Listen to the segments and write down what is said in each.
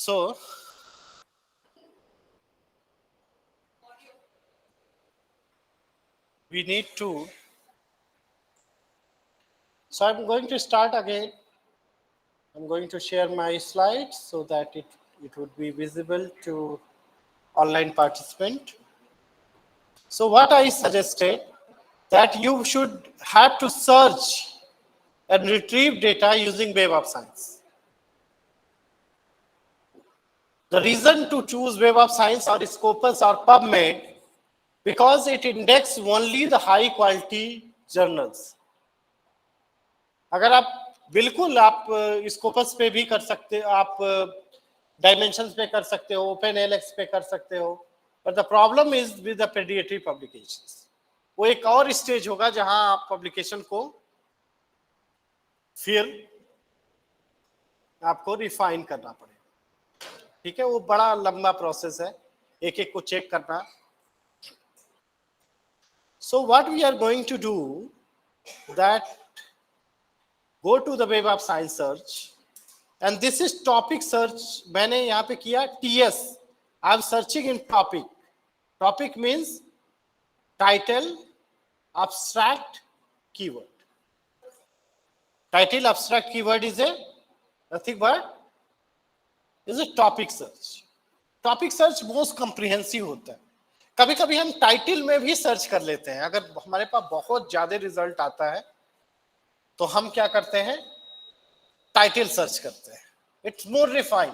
So we need to, so I'm going to start again. I'm going to share my slides so that it would be visible to online participant. So what I suggested, that you should have to search and retrieve data using Web of Science. The reason to choose Web of Science or Scopus or PubMed, because it indexes only the high quality journals. अगर आप बिल्कुल आप Scopus पे भी कर सकते हो, आप डायमेंशंस पे कर सकते हो, ओपन एलेक्स पे कर सकते हो, but the problem is with the pediatry publications. वो एक और स्टेज होगा जहां आप पब्लिकेशन को फिर आपको रिफाइन करना पड़ेगा. ठीक है, वो बड़ा लंबा प्रोसेस है, एक एक को चेक करना. So what we are going to do, that go to the Web of Science search, and this is topic search. मैंने यहाँ पे किया TS. I'm searching in topic. Topic means title, abstract, keyword. Title, abstract, keyword is a nothing but is a topic search. Topic search most comprehensive होता है. कभी कभी हम title में भी सर्च कर लेते हैं. अगर हमारे पास बहुत ज्यादा रिजल्ट आता है तो हम क्या करते हैं, टाइटल सर्च करते हैं. इट्स मोर रिफाइन,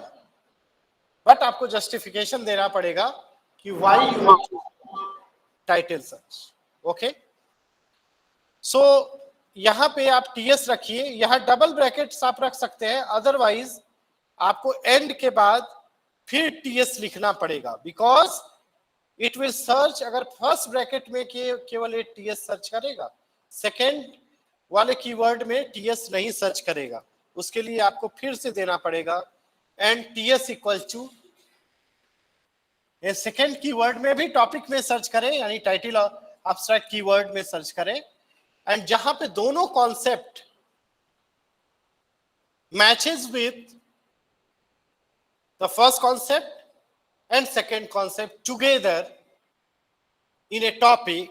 बट आपको जस्टिफिकेशन देना पड़ेगा कि why you want title search. Okay, so यहां पे आप टीएस रखिए. यहां डबल ब्रैकेट्स आप रख सकते हैं, अदरवाइज आपको एंड के बाद फिर टीएस लिखना पड़ेगा, बिकॉज इट विल सर्च. अगर फर्स्ट ब्रैकेट में केवल एक टीएस सर्च करेगा, सेकेंड वाले कीवर्ड में टीएस नहीं सर्च करेगा. उसके लिए आपको फिर से देना पड़ेगा and TS equal to second keyword में भी टॉपिक में सर्च करें, यानी टाइटल और एब्स्ट्रैक्ट कीवर्ड में सर्च करें, एंड जहां पे दोनों concept matches with the first concept and second concept together in a topic.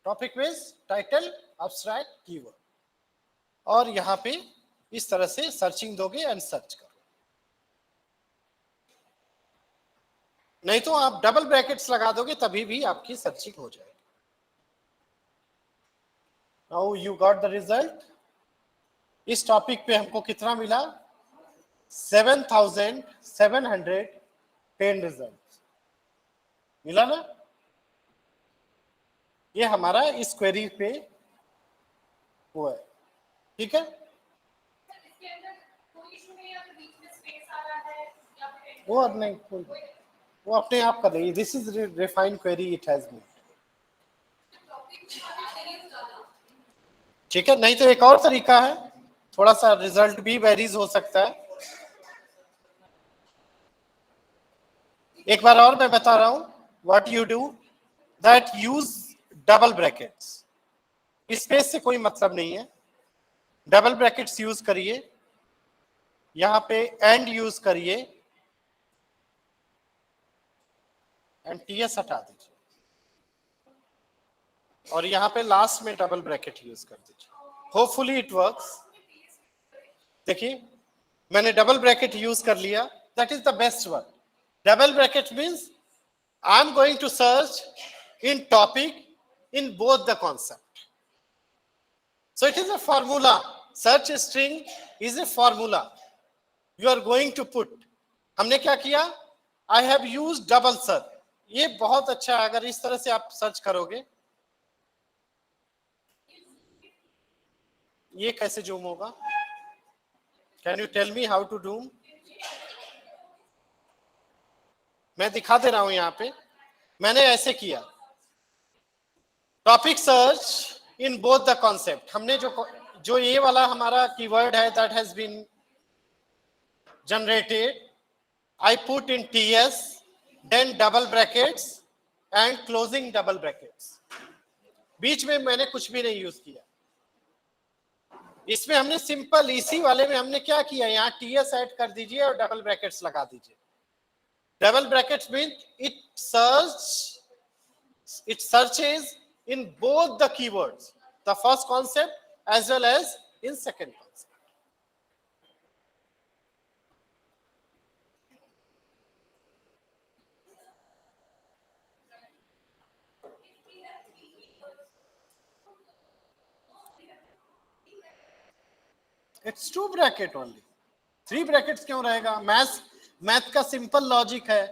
Topic means title, abstract, keyword, और यहां पे इस तरह से सर्चिंग दोगे एंड सर्च करो. नहीं तो आप डबल ब्रैकेट्स लगा दोगे तभी भी आपकी सर्चिंग हो जाएगी. Now you got the result. इस टॉपिक पे हमको कितना मिला, 7,710 रिजल्ट मिला ना. ये हमारा इस क्वेरी पे वो है. ठीक है, वो अब नहीं, वो अपने आप कर रही है. This is refined query, it has been. ठीक है, नहीं तो एक और तरीका है, थोड़ा सा रिजल्ट भी वेरीज हो सकता है. एक बार और मैं बता रहा हूं, what you do, that use double brackets. Space से कोई मतलब नहीं है, डबल ब्रैकेट्स यूज करिए. यहां पे एंड यूज करिए एंड टीएस हटा दीजिए, और यहां पे लास्ट में डबल ब्रैकेट यूज कर दीजिए. Hopefully it works. देखिए, मैंने डबल ब्रैकेट यूज कर लिया. That is the best one. Double bracket means I am going to search in topic in both the concept. So it is a formula. Search string is a formula you are going to put. हमने क्या किया, I have used double search. ये बहुत अच्छा है. अगर इस तरह से आप सर्च करोगे, ये कैसे जूम होगा? Can you tell me how to zoom? मैं दिखा दे रहा हूं. यहां पे मैंने ऐसे किया, topic search in both the concept. हमने जो ये वाला हमारा कीवर्ड है, that has been generated. I put in TS, then double brackets and closing double brackets. बीच में मैंने कुछ भी नहीं यूज किया. इसमें हमने सिंपल, इसी वाले में हमने क्या किया, यहाँ टीएस ऐड कर दीजिए और डबल ब्रैकेट्स लगा दीजिए. Double brackets mean it searches in both the keywords, the first concept as well as in second concept. It's 2 bracket only. 3 brackets क्यों रहेगा? मैथ का सिंपल लॉजिक है.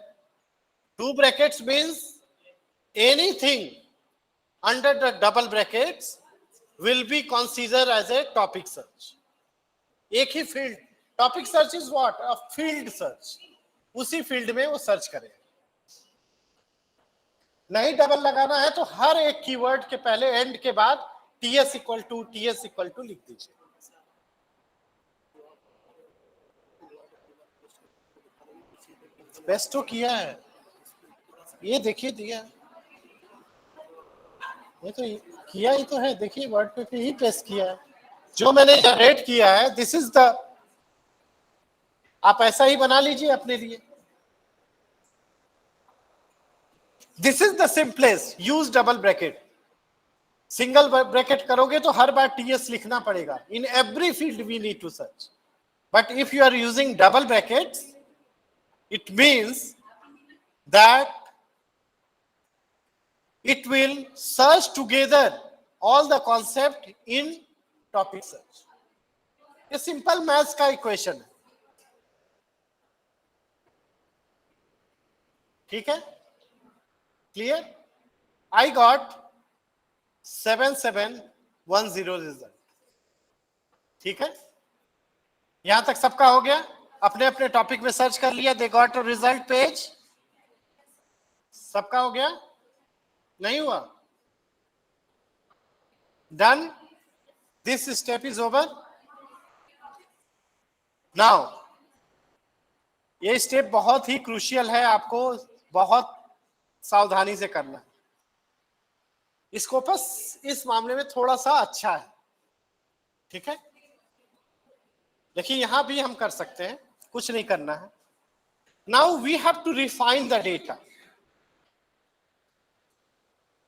2 brackets means anything under the double brackets will be considered as a topic search. एक ही field, topic search is what, a field search. उसी field में वो search करेगा. नहीं डबल लगाना है तो हर एक कीवर्ड के पहले एंड के बाद टीएस इक्वल टू लिख दीजिए. बेस्ट तो किया है, ये देखिए दिया, ये तो किया ही तो है. देखिए वर्ड पे ही प्रेस किया है, जो मैंने जनरेट किया है. दिस इज द, आप ऐसा ही बना लीजिए अपने लिए. This is the simplest. Use double bracket. Single bracket करोगे तो हर बार टीएस लिखना पड़ेगा. In every field we need to search. But if you are using double brackets, it means that it will search together all the concept in topic search. ये simple maths का equation है. ठीक है, clear? I got 7710 result. ठीक है, यहां तक सबका हो गया. अपने अपने टॉपिक में सर्च कर लिया. They got a result page. सबका हो गया? नहीं हुआ? Done. This step is over. Now ये स्टेप बहुत ही क्रूशियल है, आपको बहुत सावधानी से करना है. स्कोपस इस मामले में थोड़ा सा अच्छा है. ठीक है, देखिए यहां भी हम कर सकते हैं, कुछ नहीं करना है. Now we have to refine the data.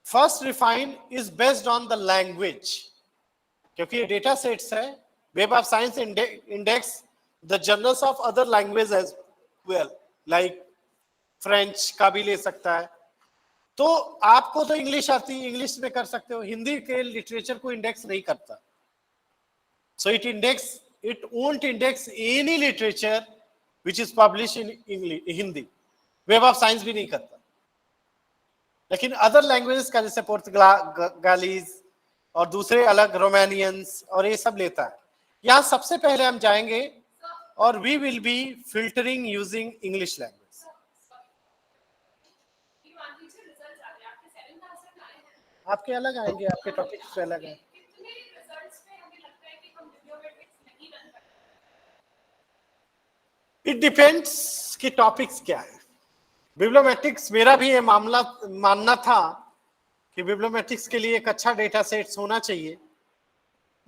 First refine is based on the language, क्योंकि ये डेटा सेट्स है. Web of science index the journals of other language as well, like French का भी ले सकता है. तो आपको तो इंग्लिश आती है, इंग्लिश में कर सकते हो. हिंदी के लिटरेचर को इंडेक्स नहीं करता. सो it won't index any literature which is published in English, Hindi. Web of science भी नहीं करता. लेकिन अदर लैंग्वेजेस का जैसे पुर्तगालीज और दूसरे अलग रोमानियंस और ये सब लेता है. यहाँ सबसे पहले हम जाएंगे और we will be filtering using English language. आपके अलग आएंगे, आपके टॉपिक पे अलग है. इट डिपेंड्स कि टॉपिक्स क्या है. बिब्लियोमेट्रिक्स, मेरा भी ये मामला मानना था कि बिब्लियोमेट्रिक्स के लिए एक अच्छा डेटा सेट्स होना चाहिए.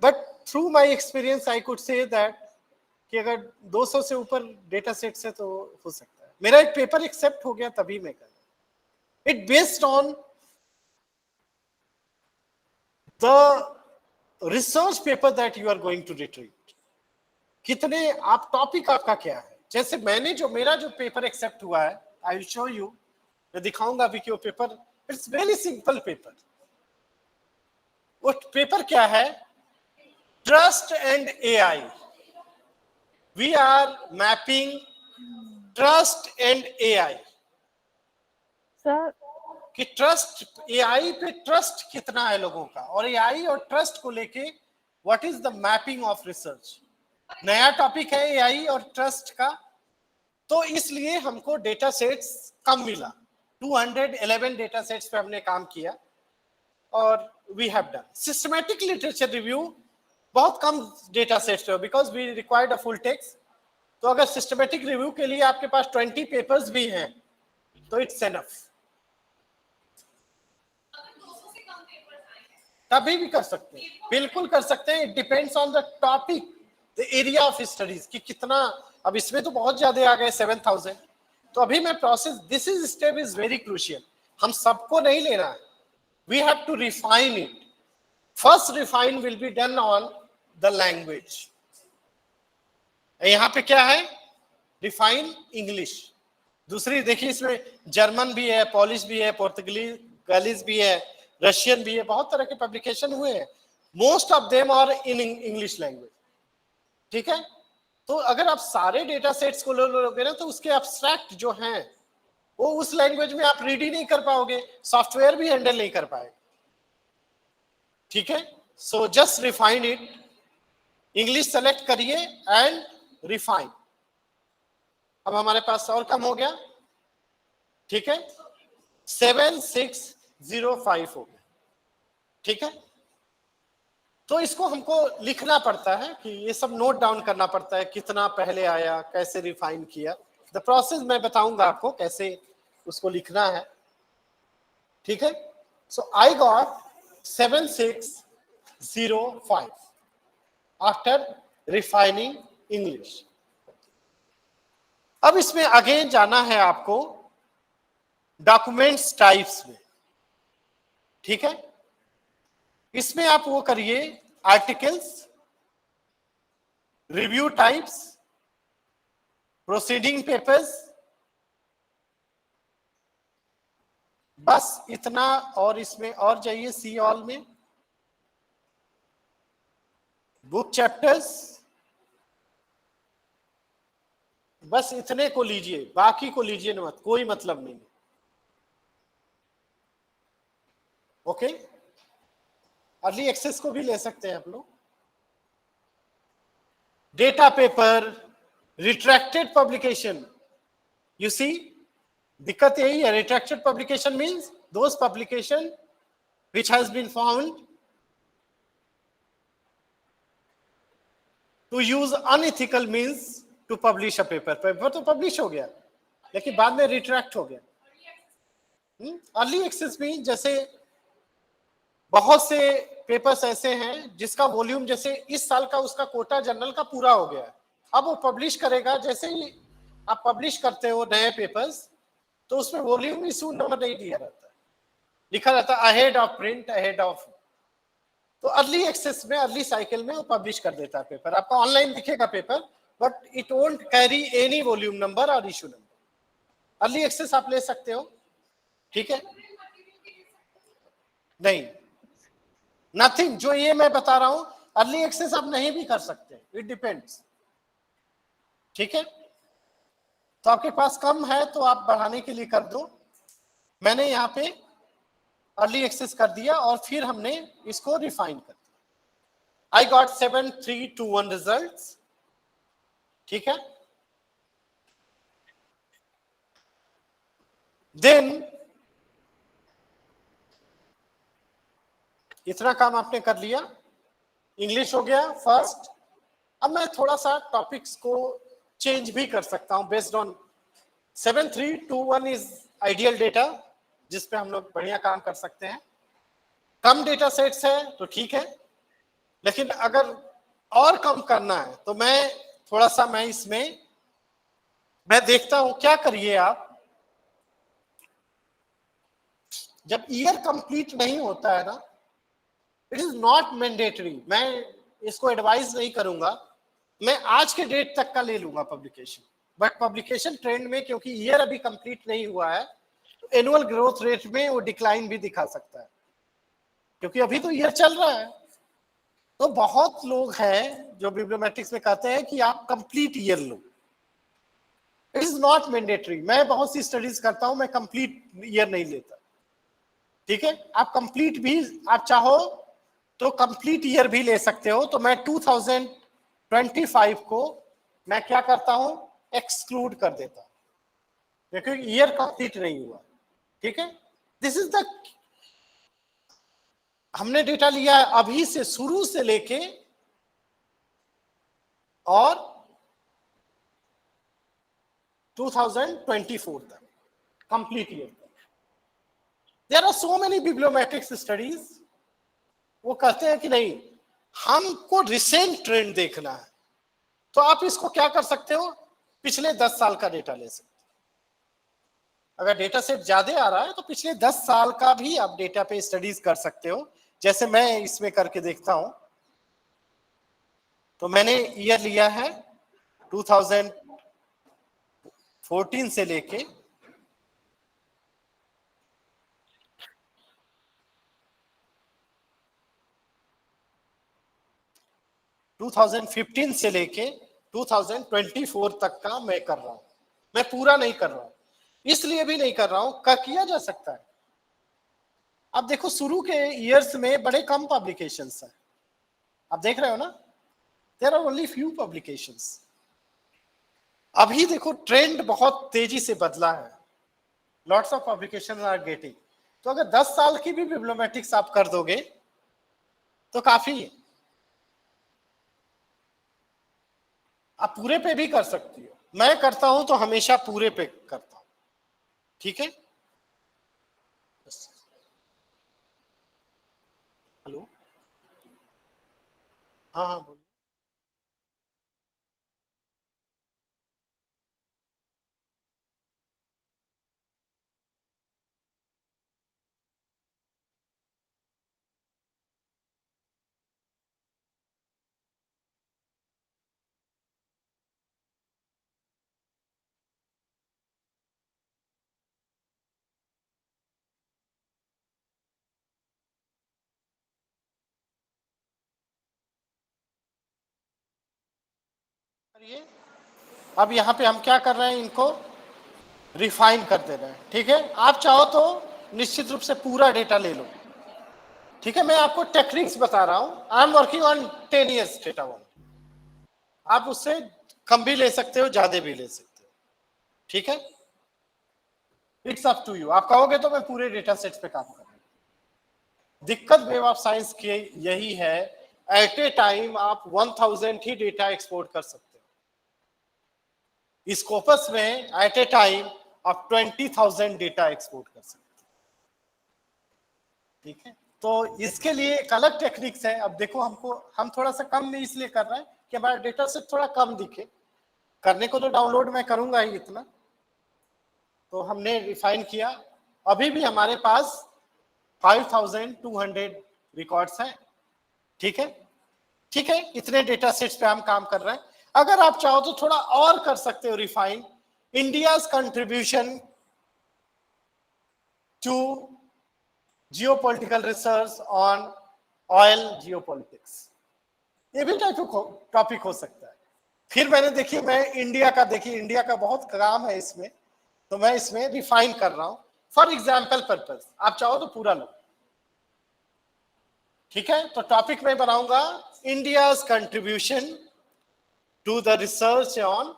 But through my experience I could say that कि अगर 200 से ऊपर डेटा सेट्स है तो हो सकता है. मेरा एक पेपर एक्सेप्ट हो गया तभी मैं कर. It based on the research paper that you are going to retrieve. कितने आप टॉपिक आपका क्या है. जैसे मैंने जो मेरा जो पेपर एक्सेप्ट हुआ है, आई विल शो यू, मैं दिखाऊंगा अभी कि वो paper, it's very simple paper. वो पेपर क्या है? Trust and AI. We are mapping trust and AI. Sir कि ट्रस्ट, एआई पे ट्रस्ट कितना है लोगों का, और एआई और ट्रस्ट को लेके what is the mapping of research. नया टॉपिक है एआई और ट्रस्ट का, तो इसलिए हमको डेटा सेट्स कम मिला. 211 डेटा सेट्स पे हमने काम किया और we have done systematic literature review. बहुत कम डेटा सेट्स पे, because we required a full text. तो अगर सिस्टमैटिक रिव्यू के लिए आपके पास 20 पेपर्स भी हैं तो इट्स एनफ. कभी भी कर सकते हैं, बिल्कुल कर सकते हैं। It depends on the topic, the area of studies कि कितना। अब इसमें तो बहुत ज्यादा आ गए 7,000। तो अभी मैं process, this is step is very crucial. हम सबको नहीं लेना है, we have to refine it. First refine will be done on the language. यहां पे क्या है, रिफाइन इंग्लिश। दूसरी देखिए, इसमें जर्मन भी है, पॉलिश भी है, पुर्तगालीज भी है, रशियन भी है, बहुत तरह के पब्लिकेशन हुए हैं। Most of them are in English language. ठीक है, तो अगर आप सारे डेटा सेट्स को लोगे ना, तो उसके एब्स्ट्रैक्ट जो हैं वो उस लैंग्वेज में आप रीड ही नहीं कर पाओगे, सॉफ्टवेयर भी हैंडल नहीं कर पाएगा। ठीक है, so just refine it, English select करिए एंड रिफाइन। अब हमारे पास और कम हो गया। ठीक है, 7605 हो गया। ठीक है, तो इसको हमको लिखना पड़ता है कि ये सब नोट डाउन करना पड़ता है, कितना पहले आया, कैसे रिफाइन किया। द प्रोसेस मैं बताऊंगा आपको कैसे उसको लिखना है। ठीक है, so I got 7605 after refining English. अब इसमें अगेन जाना है आपको डॉक्यूमेंट्स टाइप्स में। ठीक है, इसमें आप वो करिए articles, review types, proceeding papers, बस इतना। और इसमें और जाइए सी ऑल में, बुक चैप्टर्स, बस इतने को लीजिए, बाकी को लीजिए न मत, कोई मतलब नहीं। ओके, अर्ली एक्सेस को भी ले सकते हैं आप लोग। Data paper, retracted publication, you see दिक्कत यही है। Retracted publication means those publication which has been found to use unethical means to publish a paper. Paper तो पब्लिश हो गया लेकिन बाद में रिट्रैक्ट हो गया। अर्ली एक्सेस में जैसे बहुत से पेपर्स ऐसे हैं जिसका वॉल्यूम जैसे इस साल का उसका कोटा जनरल का पूरा हो गया है, अब वो पब्लिश करेगा। जैसे ही आप पब्लिश करते हो नए पेपर्स, तो उसमें वॉल्यूम इशू नंबर नहीं दिया रहता है, लिखा रहता है ahead of print, ahead of. तो अर्ली एक्सेस में, अर्ली साइकिल में वो पब्लिश कर देता है पेपर। आपका ऑनलाइन दिखेगा paper, but it won't carry any volume number और इशू नंबर। अर्ली एक्सेस आप ले सकते हो। ठीक है, नहीं, नथिंग। जो ये मैं बता रहा हूं, अर्ली एक्सेस आप नहीं भी कर सकते, इट डिपेंड्स। ठीक है, तो आपके पास कम है तो आप बढ़ाने के लिए कर दो। मैंने यहाँ पे अर्ली एक्सेस कर दिया और फिर हमने इसको रिफाइन कर दिया। I got 7321 results. ठीक है, देन इतना काम आपने कर लिया, इंग्लिश हो गया फर्स्ट। अब मैं थोड़ा सा टॉपिक्स को चेंज भी कर सकता हूं based on 7321 is ideal data जिस पे हम लोग बढ़िया काम कर सकते हैं। कम डेटा सेट्स है तो ठीक है, लेकिन अगर और कम करना है तो मैं थोड़ा सा, मैं इसमें मैं देखता हूं क्या करिए आप। जब ईयर कंप्लीट नहीं होता है ना, इट इज नॉट मैंडेटरी, मैं इसको एडवाइज नहीं करूंगा, मैं आज के डेट तक का ले लूंगा पब्लिकेशन। बट पब्लिकेशन ट्रेंड में क्योंकि ईयर अभी कंप्लीट नहीं हुआ है, तो एनुअल ग्रोथ रेट में वो डिक्लाइन भी दिखा सकता है, क्योंकि अभी तो ईयर चल रहा है। तो बहुत लोग हैं जो बिब्लियोमेट्रिक्स में कहते हैं कि आप complete year low. It is not mandatory. मैं बहुत सी स्टडीज करता हूं, मैं कंप्लीट ईयर नहीं लेता। ठीक है, आप कंप्लीट भी आप चाहो तो कंप्लीट ईयर भी ले सकते हो। तो मैं 2025 को मैं क्या करता हूं, एक्सक्लूड कर देता हूं क्योंकि ईयर कंप्लीट नहीं हुआ। ठीक है, दिस इज द, हमने डेटा लिया है अभी से, शुरू से लेके और 2024 तक, कंप्लीट ईयर तक। There are so many bibliometrics studies वो कहते हैं कि नहीं, हमको रिसेंट ट्रेंड देखना है, तो आप इसको क्या कर सकते हो, पिछले 10 साल का डेटा ले सकते हो। अगर डेटा सेट ज्यादा आ रहा है तो पिछले 10 साल का भी आप डेटा पे स्टडीज कर सकते हो। जैसे मैं इसमें करके देखता हूं, तो मैंने ईयर लिया है 2014 से लेके 2015 से लेके 2024 तक का मैं कर रहा हूं। मैं पूरा नहीं कर रहा हूं, इसलिए भी नहीं कर रहा हूं, किया जा सकता है। अब देखो शुरू के ईयर्स में बड़े कम पब्लिकेशंस हैं, आप देख रहे हो ना, there are only few publications. अभी देखो ट्रेंड बहुत तेजी से बदला है, lots of publications are getting. तो अगर 10 साल की भी बिब्लियोमेटिक्स आप कर दोगे तो काफी है। आप पूरे पे भी कर सकती हो, मैं करता हूं तो हमेशा पूरे पे करता हूं, ठीक है। हेलो, हाँ हाँ बोलिए। अब यहाँ पे हम क्या कर रहे हैं, इनको रिफाइन कर दे रहे हैं, ठीक है। आप चाहो तो निश्चित रूप से पूरा डेटा ले लो, ठीक है। मैं आपको टेक्निक्स बता रहा हूं, आई am working on 10 years data one. आप उससे कम भी ले सकते हो, ज्यादा भी ले सकते हो, ठीक है। इट्स अप टू यू, आप कहोगे तो मैं पूरे डेटा सेट पे काम कर रहा हूं। दिक्कत वेब ऑफ साइंस की यही है, एट ए टाइम आप 1000 ही डेटा एक्सपोर्ट कर सकते हो। स्कोपस में एट ए टाइम आप 20,000 डेटा एक्सपोर्ट कर सकते हो, ठीक है। तो इसके लिए एक अलग टेक्निक्स है। अब देखो हम थोड़ा सा कम में इसलिए कर रहे हैं कि हमारा डेटा सेट थोड़ा कम दिखे, करने को तो डाउनलोड मैं करूंगा ही इतना। तो हमने रिफाइन किया, अभी भी हमारे पास 5200 रिकॉर्ड्स हैं, ठीक है। ठीक है, इतने डेटा सेट्स पे हम काम कर रहे हैं। अगर आप चाहो तो थोड़ा और कर सकते हो refine, India's contribution to geopolitical research on oil geopolitics, ये भी टॉपिक हो सकता है। फिर मैंने देखिए, मैं इंडिया का देखिए, इंडिया का बहुत काम है इसमें, तो मैं इसमें रिफाइन कर रहा हूं फॉर एग्जाम्पल पर्पस। आप चाहो तो पूरा लो, ठीक है। तो टॉपिक मैं बनाऊंगा India's contribution to the research on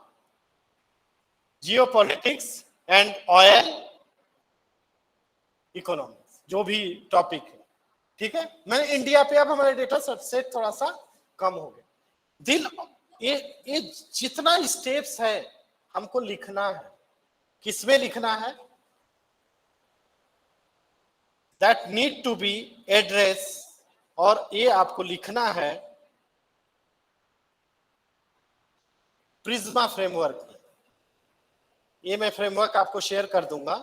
geopolitics and oil economics, जो भी टॉपिक है, ठीक है। मैंने इंडिया पे, अब हमारे डेटा सेट थोड़ा सा कम हो गया। दिल ये जितना स्टेप्स है हमको लिखना है, किसमें लिखना है, that need to be address, और ये आपको लिखना है प्रिज्मा फ्रेमवर्क में। ये मैं फ्रेमवर्क आपको शेयर कर दूंगा।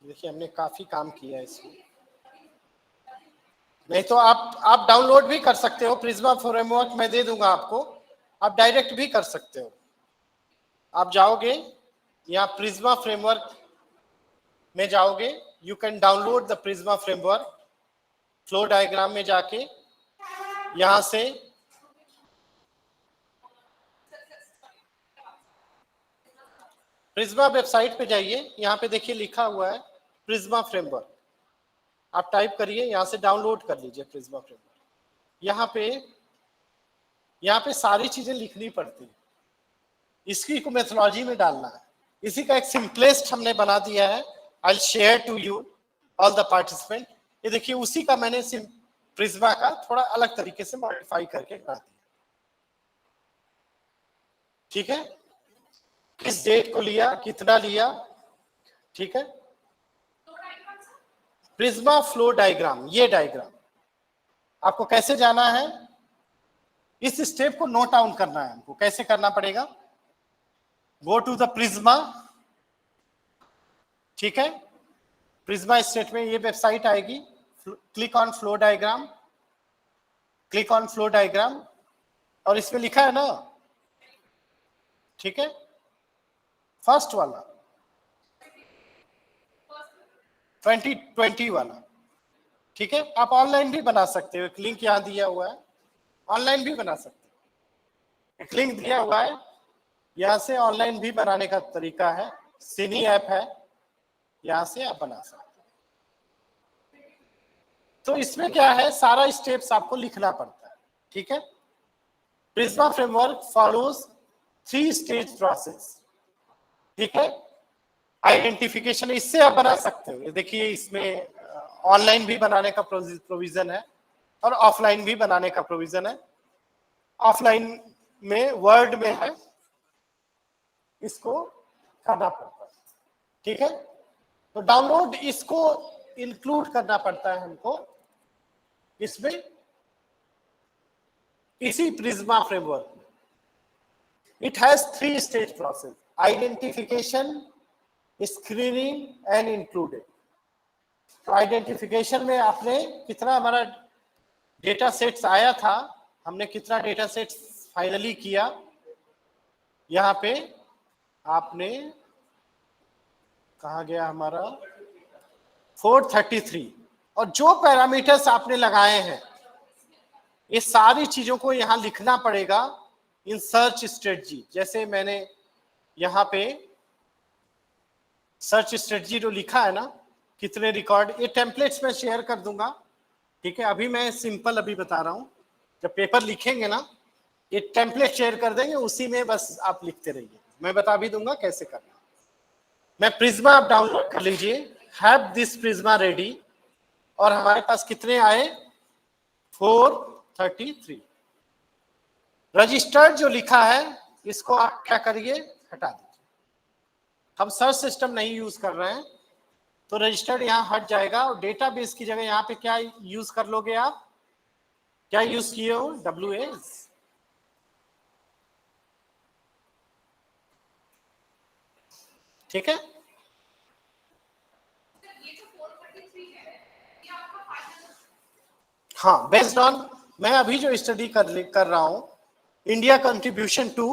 देखिए हमने काफी काम किया है इसमें, नहीं तो आप डाउनलोड भी कर सकते हो। प्रिज्मा फ्रेमवर्क मैं दे दूंगा आपको, आप डायरेक्ट भी कर सकते हो। आप जाओगे यहाँ प्रिज्मा फ्रेमवर्क में जाओगे, you can download the Prisma framework. Flow diagram में जाके यहां से प्रिज्मा वेबसाइट पे जाइए, यहाँ पे देखिए लिखा हुआ है प्रिज्मा फ्रेमवर्क, आप टाइप करिए, यहाँ से डाउनलोड कर लीजिए प्रिज्मा फ्रेमवर्क। यहाँ पे सारी चीजें लिखनी पड़ती है, इसकी को मेथोलॉजी में डालना है। इसी का एक सिंपलेस्ट हमने बना दिया है, I share to you all the participant. ये देखिए उसी का मैंने प्रिज्मा का थोड़ा अलग तरीके से मॉडिफाई करके बना दिया, ठीक है। किस डेट को लिया, कितना लिया, ठीक है। प्रिज्मा फ्लो डायग्राम, ये डायग्राम आपको कैसे जाना है, इस स्टेप को नोट डाउन करना है हमको। कैसे करना पड़ेगा? गो टू द प्रिज्मा, ठीक है, प्रिज्मा स्टेट में ये वेबसाइट आएगी, click on flow diagram, click on flow diagram, और इसमें लिखा है ना, ठीक है, फर्स्ट वाला 2020 वाला, ठीक है। आप ऑनलाइन भी बना सकते हो, एक लिंक यहाँ दिया हुआ है, ऑनलाइन भी बना सकते हो, एक लिंक दिया हुआ है, यहाँ से ऑनलाइन भी बनाने का तरीका है, सिनी ऐप है, यहाँ से आप बना सकते हो। तो इसमें क्या है, सारा स्टेप्स आपको लिखना पड़ता है, ठीक है। Prisma framework follows 3 stage process, ठीक है। आइडेंटिफिकेशन इससे आप बना सकते हो, देखिए इसमें ऑनलाइन भी बनाने का प्रोविजन है और ऑफलाइन भी बनाने का प्रोविजन है। ऑफलाइन में वर्ड में है, इसको करना पड़ता है, ठीक है। तो डाउनलोड इसको इंक्लूड करना पड़ता है हमको इसमें, इसी प्रिज्मा फ्रेमवर्क में। It has 3 stage process, identification, screening and included. तो आइडेंटिफिकेशन में आपने कितना, हमारा डेटा सेट्स आया था, हमने कितना डेटा सेट्स फाइनली किया, यहाँ पे आपने, कहा गया हमारा 433, और जो पैरामीटर्स आपने लगाए हैं ये सारी चीजों को यहाँ लिखना पड़ेगा इन सर्च स्ट्रेटजी। जैसे मैंने यहाँ पे सर्च स्ट्रेटजी जो लिखा है ना, कितने रिकॉर्ड, ये टेम्पलेट्स में शेयर कर दूंगा, ठीक है। अभी मैं सिंपल अभी बता रहा हूं, जब पेपर लिखेंगे ना ये टेम्पलेट शेयर कर देंगे, उसी में बस आप लिखते रहिए, मैं बता भी दूंगा कैसे करना। मैं प्रिज्मा आप डाउनलोड कर लीजिए, हैव दिस प्रिज्मा रेडी, और हमारे पास कितने आए, 433। रजिस्टर्ड जो लिखा है इसको आप क्या करिए, हटा दीजिए। हम सर्च सिस्टम नहीं यूज कर रहे हैं, तो रजिस्टर्ड यहाँ हट जाएगा, और डेटाबेस की जगह यहाँ पे क्या यूज कर लोगे आप, क्या यूज किए हो, WS, ठीक है। हाँ, बेस्ड ऑन, मैं अभी जो स्टडी कर रहा हूं, इंडिया कंट्रीब्यूशन टू,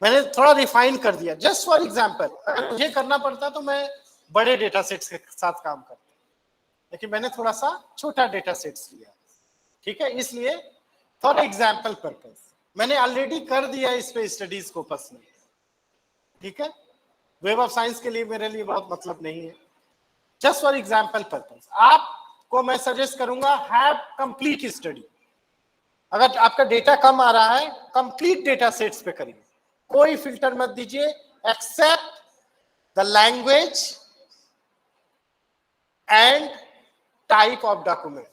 मैंने थोड़ा रिफाइन कर दिया, जस्ट फॉर एग्जांपल। अगर मुझे करना पड़ता तो मैं बड़े डेटा सेट्स के साथ काम करता, लेकिन मैंने थोड़ा सा छोटा डेटा सेट्स लिया, ठीक है। इसलिए फॉर एग्जांपल पर्पस मैंने ऑलरेडी कर दिया इस पे स्टडी स्कोपस में, ठीक है। वेब ऑफ साइंस के लिए मेरे लिए बहुत मतलब नहीं है, जस्ट फॉर एग्जांपल पर्पस आपको मैं सजेस्ट करूंगा, हैव कंप्लीट स्टडी। अगर आपका डेटा कम आ रहा है, कंप्लीट डेटा सेट्स पे करिए, कोई फिल्टर मत दीजिए, except the language and type of document.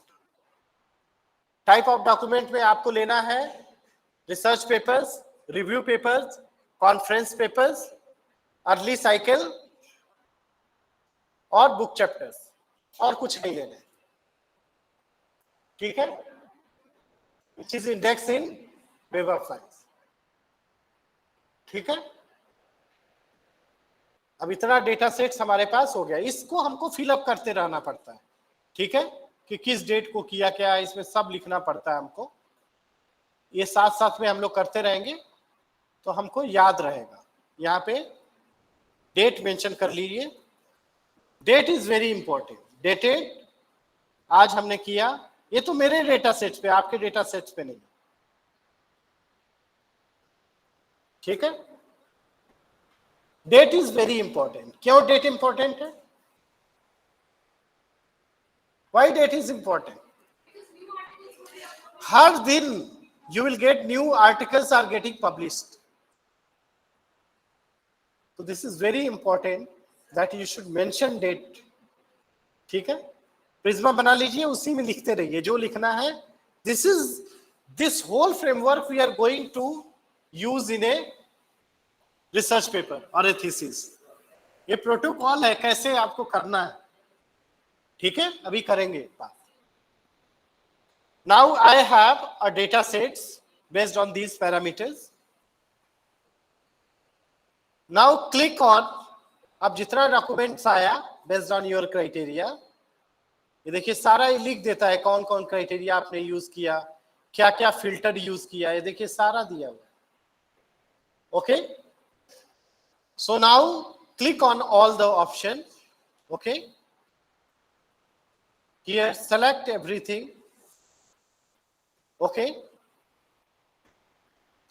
Type of document में आपको लेना है research papers, review papers, conference papers, early cycle और बुक चैप्टर्स, और कुछ नहीं लेना, ठीक है। Which is index in web of science, ठीक है। अब इतना डेटा सेट्स हमारे पास हो गया, इसको हमको फिलअप करते रहना पड़ता है, ठीक है, कि किस डेट को किया क्या, इसमें सब लिखना पड़ता है हमको। ये साथ साथ में हम लोग करते रहेंगे तो हमको याद रहेगा। यहाँ पे डेट मेंशन कर लीजिए, date is very important. Dated आज हमने किया, ये तो मेरे डेटा सेट्स पे, आपके डेटा सेट्स पे नहीं, ठीक है। Date is very important. क्यों डेट इंपॉर्टेंट है, वाई डेट इज इंपॉर्टेंट? हर दिन you will get new articles are getting published, so this is very important that you should mention date, ठीक है। प्रिज्मा बना लीजिए, उसी में लिखते रहिए जो लिखना है। this whole framework we are going to use in a research paper और a thesis। ये प्रोटोकॉल है कैसे आपको करना है, ठीक है, अभी करेंगे बात। Now I have a data sets based on these parameters. Now click on, अब जितना डॉक्यूमेंट्स आया बेस्ड ऑन योर क्राइटेरिया, ये देखिए सारा ये लिख देता है कौन कौन क्राइटेरिया आपने यूज किया, क्या क्या फिल्टर यूज किया, ये देखिए सारा दिया हुआ है। Okay, so now click on all the option. Okay, here select everything. Okay,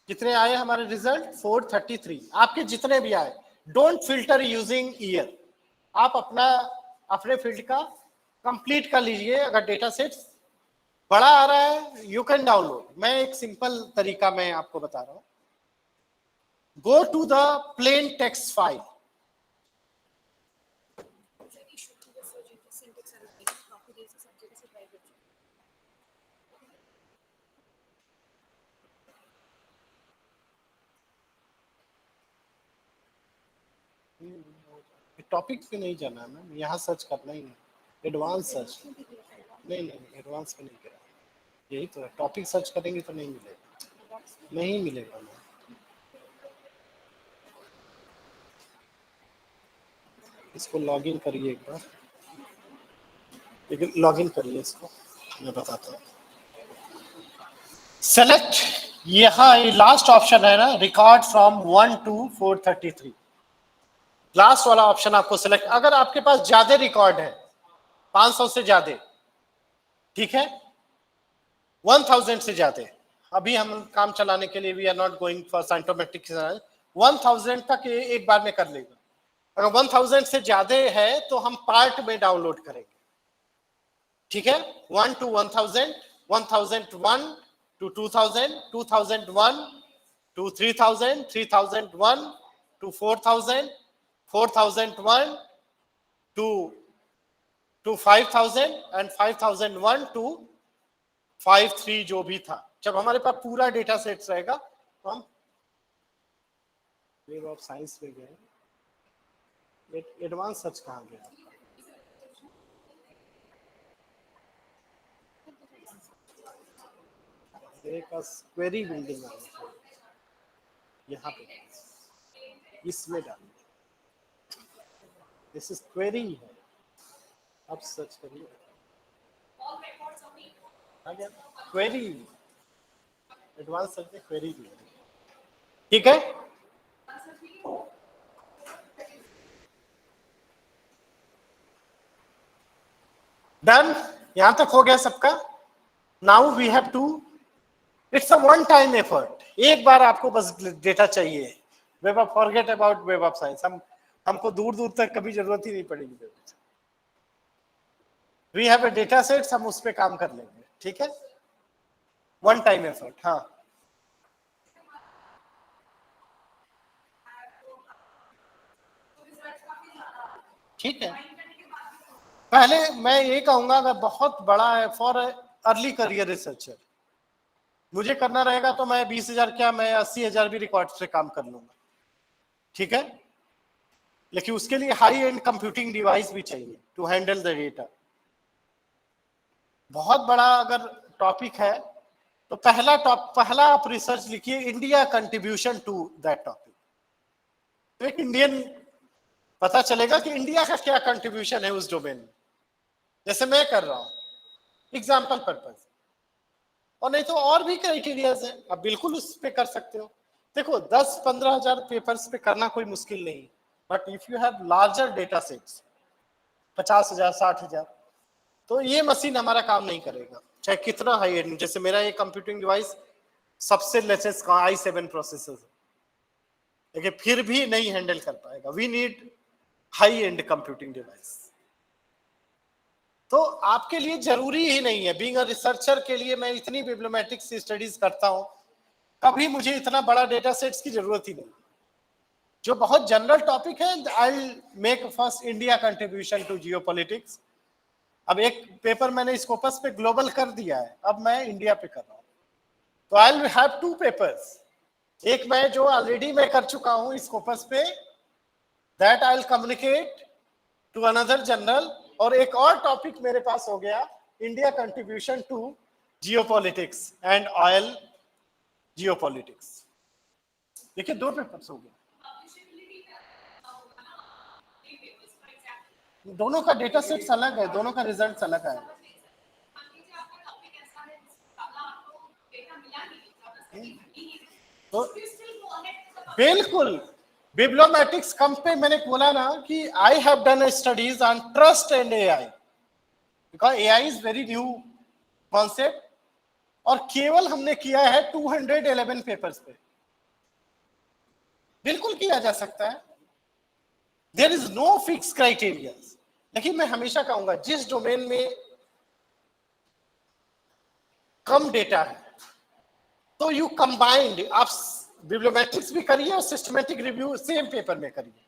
कितने आए हमारे रिजल्ट? 433। आपके जितने भी आए, डोंट फिल्टर यूजिंग ईयर, आप अपने फील्ड का कंप्लीट कर लीजिए। अगर डेटा सेट बड़ा आ रहा है यू कैन डाउनलोड। मैं एक सिंपल तरीका मैं आपको बता रहा हूं। Go to the plain text file. Topic पे नहीं जाना है मैम, यहाँ सर्च करना ही नहीं, एडवांस सर्च। नहीं एडवांस पे नहीं करा, यही तो है, टॉपिक सर्च करेंगे तो नहीं मिलेगा, नहीं मिलेगा मैम। इसको लॉगिन करिए एक बार, लेकिन लॉगिन करिए इसको, मैं बताता हूँ। सेलेक्ट, यहाँ ये लास्ट ऑप्शन है ना, रिकॉर्ड फ्रॉम 1 to 433, लास्ट वाला ऑप्शन आपको सिलेक्ट। अगर आपके पास ज्यादा रिकॉर्ड है, 500 से ज्यादा, ठीक है, 1000 से ज्यादा, अभी हम काम चलाने के लिए we are not going for scientometric, 1000 तक एक बार में कर लेगा। अगर 1000 से ज्यादा है तो हम पार्ट में डाउनलोड करेंगे, ठीक है, 1 to 1000, 1001 to 2000, 2001 to 3000, 3001 to 4000, 4001 to 5000 and 5001 to 53 जो भी था। जब हमारे पास पूरा डेटा सेट रहेगा तो हम वेब ऑफ साइंस में गए, एडवांस सर्च कहाँ गया? एक क्वेरी बिल्डिंग यहाँ पे इसमें डालिए, दिस इज क्वेरी है, अब सर्च करिए, क्वेरी, एडवांस सर्च में क्वेरी भी है, ठीक है। डन, यहां तक हो गया सबका। Now we have to, it's a one time effort, एक बार आपको बस डेटा चाहिए। Web of, forget about web of science, हमको दूर दूर तक कभी जरूरत ही नहीं पड़ेगी। We have a data sets, हम उस पर काम कर लेंगे, ठीक है, वन टाइम एफर्ट। हाँ, ठीक है। पहले मैं ये कहूंगा, अगर बहुत बड़ा है फॉर अर्ली करियर रिसर्चर, मुझे करना रहेगा तो मैं 20,000 क्या, मैं 80,000 भी रिकॉर्ड से काम कर लूंगा, ठीक है, लेकिन उसके लिए हाई एंड कंप्यूटिंग डिवाइस भी चाहिए टू हैंडल द डेटा। बहुत बड़ा अगर टॉपिक है तो पहला आप रिसर्च लिखिए, India contribution to that topic, तो एक इंडियन पता चलेगा कि इंडिया का क्या कंट्रीब्यूशन है उस डोमेन में, जैसे मैं कर रहा हूं एग्जाम्पल पर्पज। और नहीं तो और भी क्राइटेरियाज है, आप बिल्कुल उस पे कर सकते हो। देखो 10-15 हजार पेपर्स पे करना कोई मुश्किल नहीं, but if you have larger data sets 50,000 60,000, तो ये मशीन हमारा काम नहीं करेगा, चाहे कितना हाई एंड, जैसे मेरा ये कंप्यूटिंग डिवाइस सबसे लेटेस्ट का i7 प्रोसेसर है, लेकिन फिर भी नहीं हैंडल कर पाएगा। We need high end computing device. तो आपके लिए जरूरी ही नहीं है, बीइंग अ रिसर्चर के लिए मैं इतनी बिब्लियोमेटिक्स स्टडीज करता हूं, कभी मुझे इतना बड़ा डेटा सेट्स की जरूरत ही नहीं। जो बहुत जनरल टॉपिक है, I will make first India contribution to geopolitics. अब एक पेपर मैंने स्कोपस पे ग्लोबल कर दिया है, अब मैं इंडिया पे कर रहा हूं, तो आई विल हैव 2 पेपर्स, एक मैं जो ऑलरेडी मैं कर चुका हूं स्कोपस पे, that I will communicate to another journal, और एक और टॉपिक मेरे पास हो गया, India contribution to geopolitics and oil geopolitics. देखिए 2 पेपर्स हो गए, दोनों का डेटा सेट्स अलग है, दोनों का रिजल्ट अलग है। तो बिल्कुल बिब्लोमेटिक्स कम पे मैंने बोला ना कि I have done studies on trust and AI, because AI is very new concept, और केवल हमने किया है 211 पेपर्स पे। बिल्कुल किया जा सकता है, there is no fix criteria. लेकिन मैं हमेशा कहूंगा जिस डोमेन में कम डेटा है तो यू कंबाइंड, आप बिब्लोमेट्रिक्स भी करिए और सिस्टमेटिक रिव्यू सेम पेपर में करिए,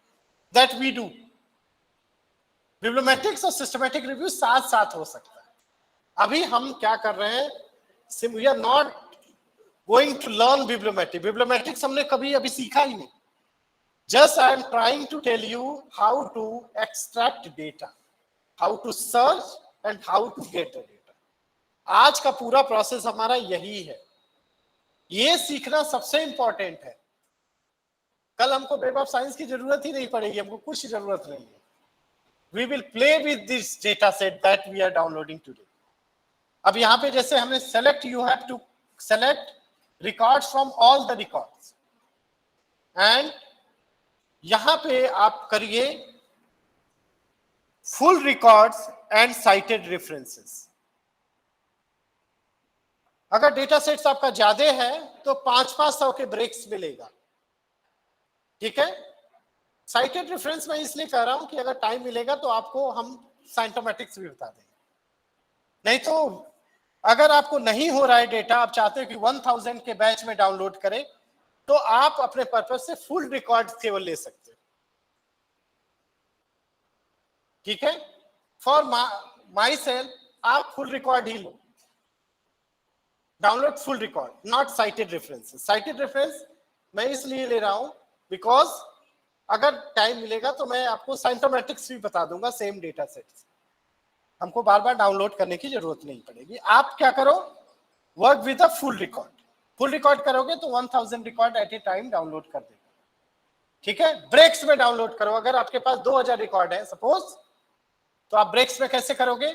दैट वी डू। बिब्लोमेट्रिक्स और सिस्टमेटिक रिव्यू साथ साथ हो सकता है। अभी हम क्या कर रहे हैं, we are not going to learn bibliometric, bibliometrics हमने कभी अभी सीखा ही नहीं। Just I am trying to tell you how to extract data, how to search and how to get the data. आज का पूरा प्रोसेस हमारा यही है, ये सीखना सबसे इंपॉर्टेंट है। कल हमको वेब ऑफ साइंस की जरूरत ही नहीं पड़ेगी, हमको कुछ जरूरत नहीं है। We will play with this data set that we are downloading today. अब यहाँ पे जैसे हमने select, you have to select records from all the records, and यहां पे आप करिए full records and cited references. अगर डेटा सेट्स आपका ज्यादा है तो 500-500 के ब्रेक्स मिलेगा, ठीक है। साइटेड रेफरेंस मैं इसलिए कह रहा हूं कि अगर टाइम मिलेगा तो आपको हम साइंटोमेटिक्स भी बता देंगे। नहीं तो अगर आपको नहीं हो रहा है डेटा, आप चाहते हो कि 1000 के बैच में डाउनलोड करें, तो आप अपने पर्पस से फुल रिकॉर्ड केवल ले सकते हो, ठीक है। फॉर माई सेल्फ आप फुल रिकॉर्ड ही लो, download full record, not cited references. Cited reference मैं इसलिए ले रहा हूं बिकॉज अगर टाइम मिलेगा तो मैं आपको साइंटोमेटिक्स भी बता दूंगा, सेम डेटा सेट्स, हमको बार बार डाउनलोड करने की जरूरत नहीं पड़ेगी। आप क्या करो, work with a full record. Full record करोगे तो 1000 रिकॉर्ड एट ए टाइम डाउनलोड कर देगा, ठीक है। ब्रेक्स में डाउनलोड करो, अगर आपके पास 2000 रिकॉर्ड है सपोज, तो आप ब्रेक्स में कैसे करोगे,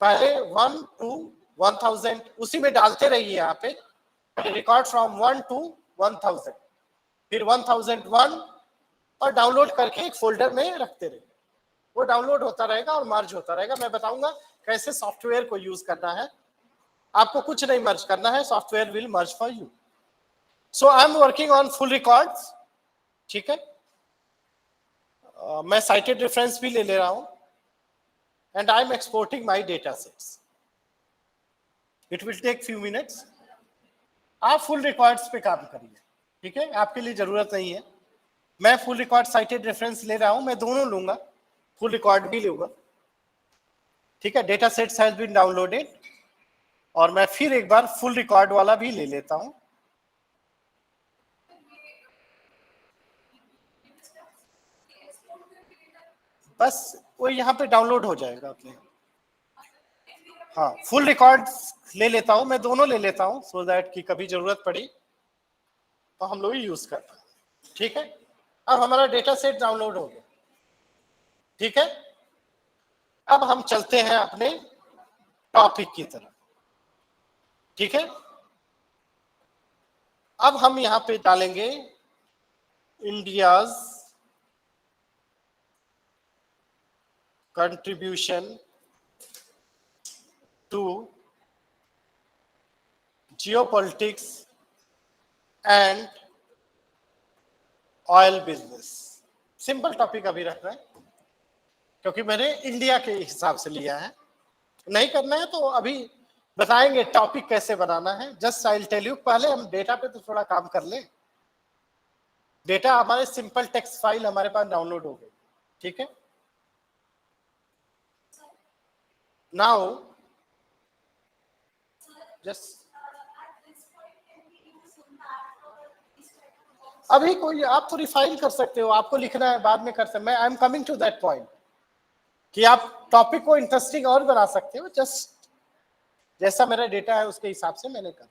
पहले 1 to 1000 उसी में डालते रहिए, यहाँ पे रिकॉर्ड फ्रॉम 1 to 1000, फिर 1001 और डाउनलोड करके एक फोल्डर में रखते रहिए, वो डाउनलोड होता रहेगा और मर्ज होता रहेगा। मैं बताऊंगा कैसे सॉफ्टवेयर को यूज करना है, आपको कुछ नहीं मर्ज करना है, software will merge for you. So I am working on full records, ठीक है। मैं साइटेड रेफरेंस भी ले रहा हूं, and I am exporting my data sets. It will take few minutes. आप फुल रिकॉर्ड्स पे काम करिए, ठीक है, आपके लिए जरूरत नहीं है। मैं फुल रिकॉर्ड साइटेड रेफरेंस ले रहा हूं, मैं दोनों लूंगा, फुल रिकॉर्ड भी लूंगा, ठीक है। Data sets has been downloaded, और मैं फिर एक बार फुल रिकॉर्ड वाला भी ले लेता हूं। बस वो यहाँ पे डाउनलोड हो जाएगा अपने। हाँ, फुल रिकॉर्ड ले लेता हूं, मैं दोनों ले लेता हूं, सो दैट कि कभी जरूरत पड़ी तो हम लोग यूज कर पाए, ठीक है। अब हमारा डेटा सेट डाउनलोड हो गया, ठीक है। अब हम चलते हैं अपने टॉपिक की तरफ, ठीक है। अब हम यहां पे डालेंगे India's contribution to geopolitics and oil business. Simple topic अभी रख रहे हैं क्योंकि मैंने इंडिया के हिसाब से लिया है, नहीं करना है तो अभी बताएंगे टॉपिक कैसे बनाना है। Just I will tell you, पहले हम डेटा पे तो थोड़ा काम कर ले। डेटा हमारे सिंपल टेक्स्ट फाइल हमारे पास डाउनलोड हो गई, ठीक है। नाउ जस्ट अभी कोई आप तो रिफाइन कर सकते हो, आपको लिखना है बाद में कर सकते, मैं I am coming to that point. कि आप टॉपिक को इंटरेस्टिंग और बना सकते हो, जस्ट जैसा मेरा डेटा है उसके हिसाब से मैंने कर,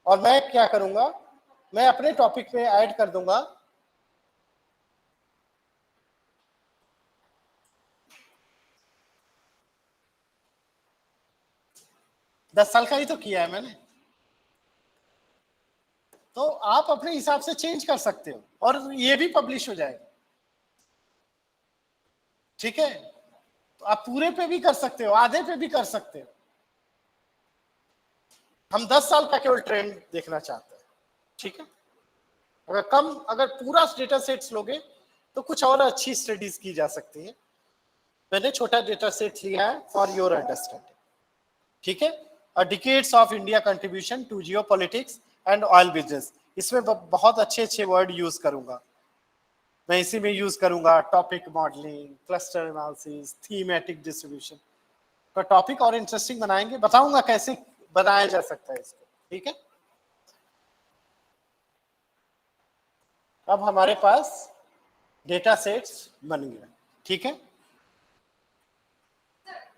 और मैं क्या करूंगा, मैं अपने टॉपिक में ऐड कर दूंगा दस साल का ही तो किया है मैंने, तो आप अपने हिसाब से चेंज कर सकते हो और ये भी पब्लिश हो जाएगा। ठीक है, तो आप पूरे पे भी कर सकते हो, आधे पे भी कर सकते हो। हम 10 साल का केवल ट्रेंड देखना चाहते हैं। ठीक है, अगर पूरा डेटा सेट्स लोगे तो कुछ और अच्छी स्टडीज की जा सकती है। मैंने छोटा डेटा सेट लिया है फॉर योर अंडरस्टैंडिंग। ठीक है, a decades of India contribution to geopolitics and oil business, इसमें बहुत अच्छे अच्छे वर्ड यूज करूंगा मैं। इसी में यूज करूंगा topic modelling, cluster analysis, thematic distribution. तो टॉपिक और इंटरेस्टिंग बनाएंगे, बताऊंगा कैसे बनाया जा सकता है इसको। ठीक है, अब हमारे पास डेटा सेट्स बन गए। ठीक है,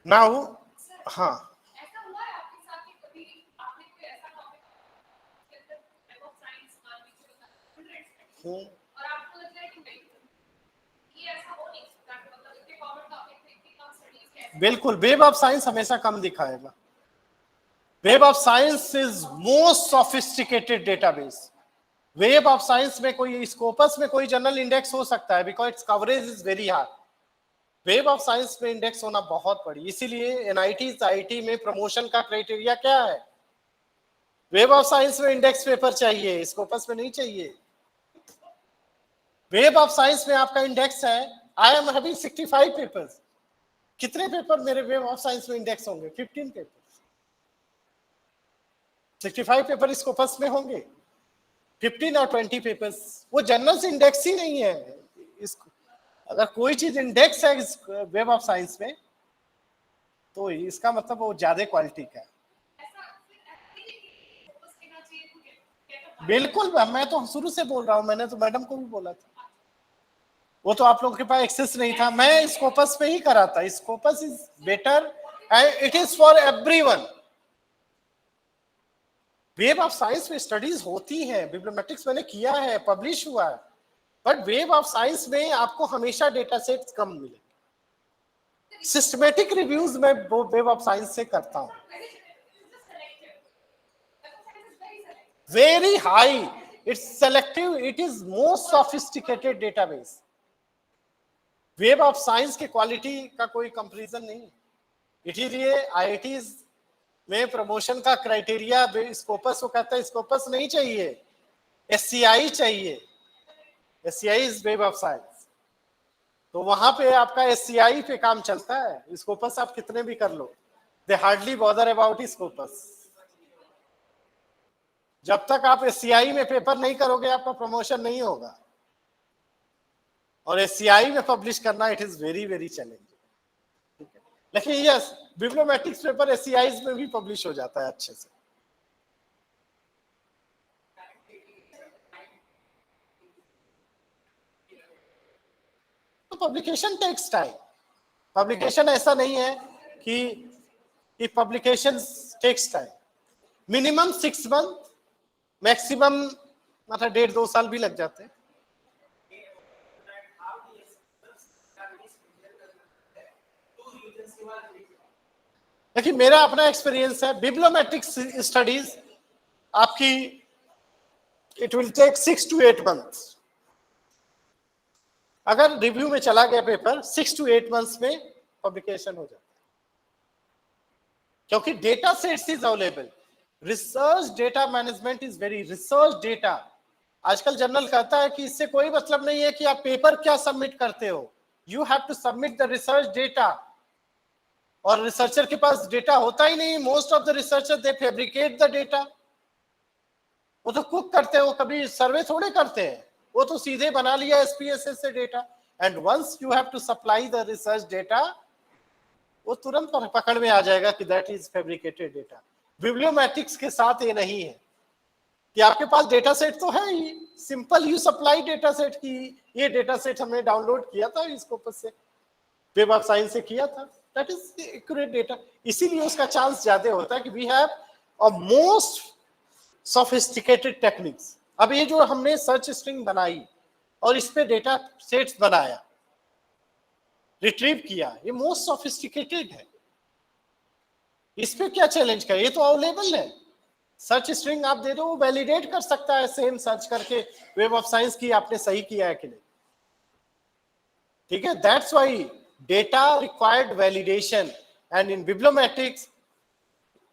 नाउ हाँ, बिल्कुल वेब ऑफ साइंस हमेशा कम दिखाएगा। Web of science is most sophisticated database. Web of science में कोई स्कोपस में कोई जनरल इंडेक्स हो सकता है, because it's coverage is very high. Web of science में इंडेक्स होना बहुत बड़ी, इसीलिए एनआईटी आईआईटी में प्रमोशन का क्राइटेरिया क्या है, वेब ऑफ साइंस में इंडेक्स पेपर चाहिए, स्कोपस में नहीं चाहिए। वेब ऑफ साइंस में आपका इंडेक्स है, आई एम हैविंग 65 पेपर्स। कितने पेपर मेरे वेब ऑफ साइंस में इंडेक्स होंगे? 15 पेपर। 65 पेपर स्कोपस में होंगे, 15 और 20 पेपर्स। वो जनरल से इंडेक्स ही नहीं है। इसको अगर कोई चीज इंडेक्स है वेब ऑफ साइंस में तो इसका मतलब वो ज्यादा क्वालिटी का है। बिल्कुल, मैं तो शुरू से बोल रहा हूँ, मैंने तो मैडम को भी बोला था। वो तो आप लोगों के पास एक्सेस नहीं था, मैं स्कोपस पे ही करा था। Scopus is better and it is for everyone. Web of science में स्टडीज होती है, बिब्लियोमेट्रिक्स मैंने किया है, पब्लिश हुआ है, बट वेब ऑफ साइंस में आपको हमेशा डेटा सेट्स कम मिले। सिस्टमेटिक रिव्यूज मैं वेब ऑफ साइंस से करता हूं, very high, it's selective, it is most sophisticated database. Web of science की क्वालिटी का कोई कंपैरिजन नहीं। इसीलिए आईआईटीज में प्रमोशन का क्राइटेरिया स्कोपस को कहता है, स्कोपस नहीं चाहिए, एससीआई चाहिए। SCI is web of science, तो वहां पे आपका एससीआई पे काम चलता है। स्कोपस आप कितने भी कर लो, दे हार्डली बॉदर अबाउट स्कोपस। जब तक आप एससीआई में पेपर नहीं करोगे आपका प्रमोशन नहीं होगा, और एससीआई में पब्लिश करना it is very very challenging. लेकिन यस, बिब्लियोमेट्रिक्स पेपर एससीआई में भी पब्लिश हो जाता है अच्छे से। तो पब्लिकेशन टेक्स टाइम। पब्लिकेशन ऐसा नहीं है कि publication takes time, minimum 6 month, maximum मतलब 1.5-2 साल भी लग जाते हैं। लेकिन मेरा अपना एक्सपीरियंस है, बिब्लियोमेट्रिक्स स्टडीज आपकी it will take 6 to 8 months। अगर रिव्यू में चला गया पेपर 6 to 8 months में पब्लिकेशन हो जाता है, क्योंकि data sets is available. Research data management is very, research data आजकल जर्नल कहता है कि इससे कोई मतलब नहीं है कि आप पेपर क्या सबमिट करते हो, you have to submit the research data. और रिसर्चर के पास डेटा होता ही नहीं, most of the researcher they fabricate the data. वो तो कुक करते हैं, वो कभी सर्वे थोड़े करते हैं, वो तो सीधे बना लिया एसपीएसएस से data, and once you have to supply the research data, वो तुरंत पकड़ में आ जाएगा कि that is fabricated data. Bibliometrics के साथ ये नहीं है कि आपके पास डेटा सेट तो है ही, simple you supply data set की, ये डेटा सेट हमने डाउनलोड किया था स्कोपस से, वेब ऑफ साइंस से किया था, दैट इज एक्यूरेट डेटा, इसीलिए उसका चांस ज्यादा होता है कि we have a most sophisticated techniques. अब ये जो हमने सर्च स्ट्रिंग बनाई और इस पे डेटा सेट्स बनाया, रिट्रीव किया, ये मोस्ट सोफिस्टिकेटेड है। इस पे क्या चैलेंज कर, ये तो अवेलेबल है, सर्च स्ट्रिंग आप दे दो, वो वैलिडेट कर सकता है सेम सर्च करके वेब ऑफ साइंस की आपने सही किया है कि नहीं। ठीक है, that's why data required validation and in bibliometrics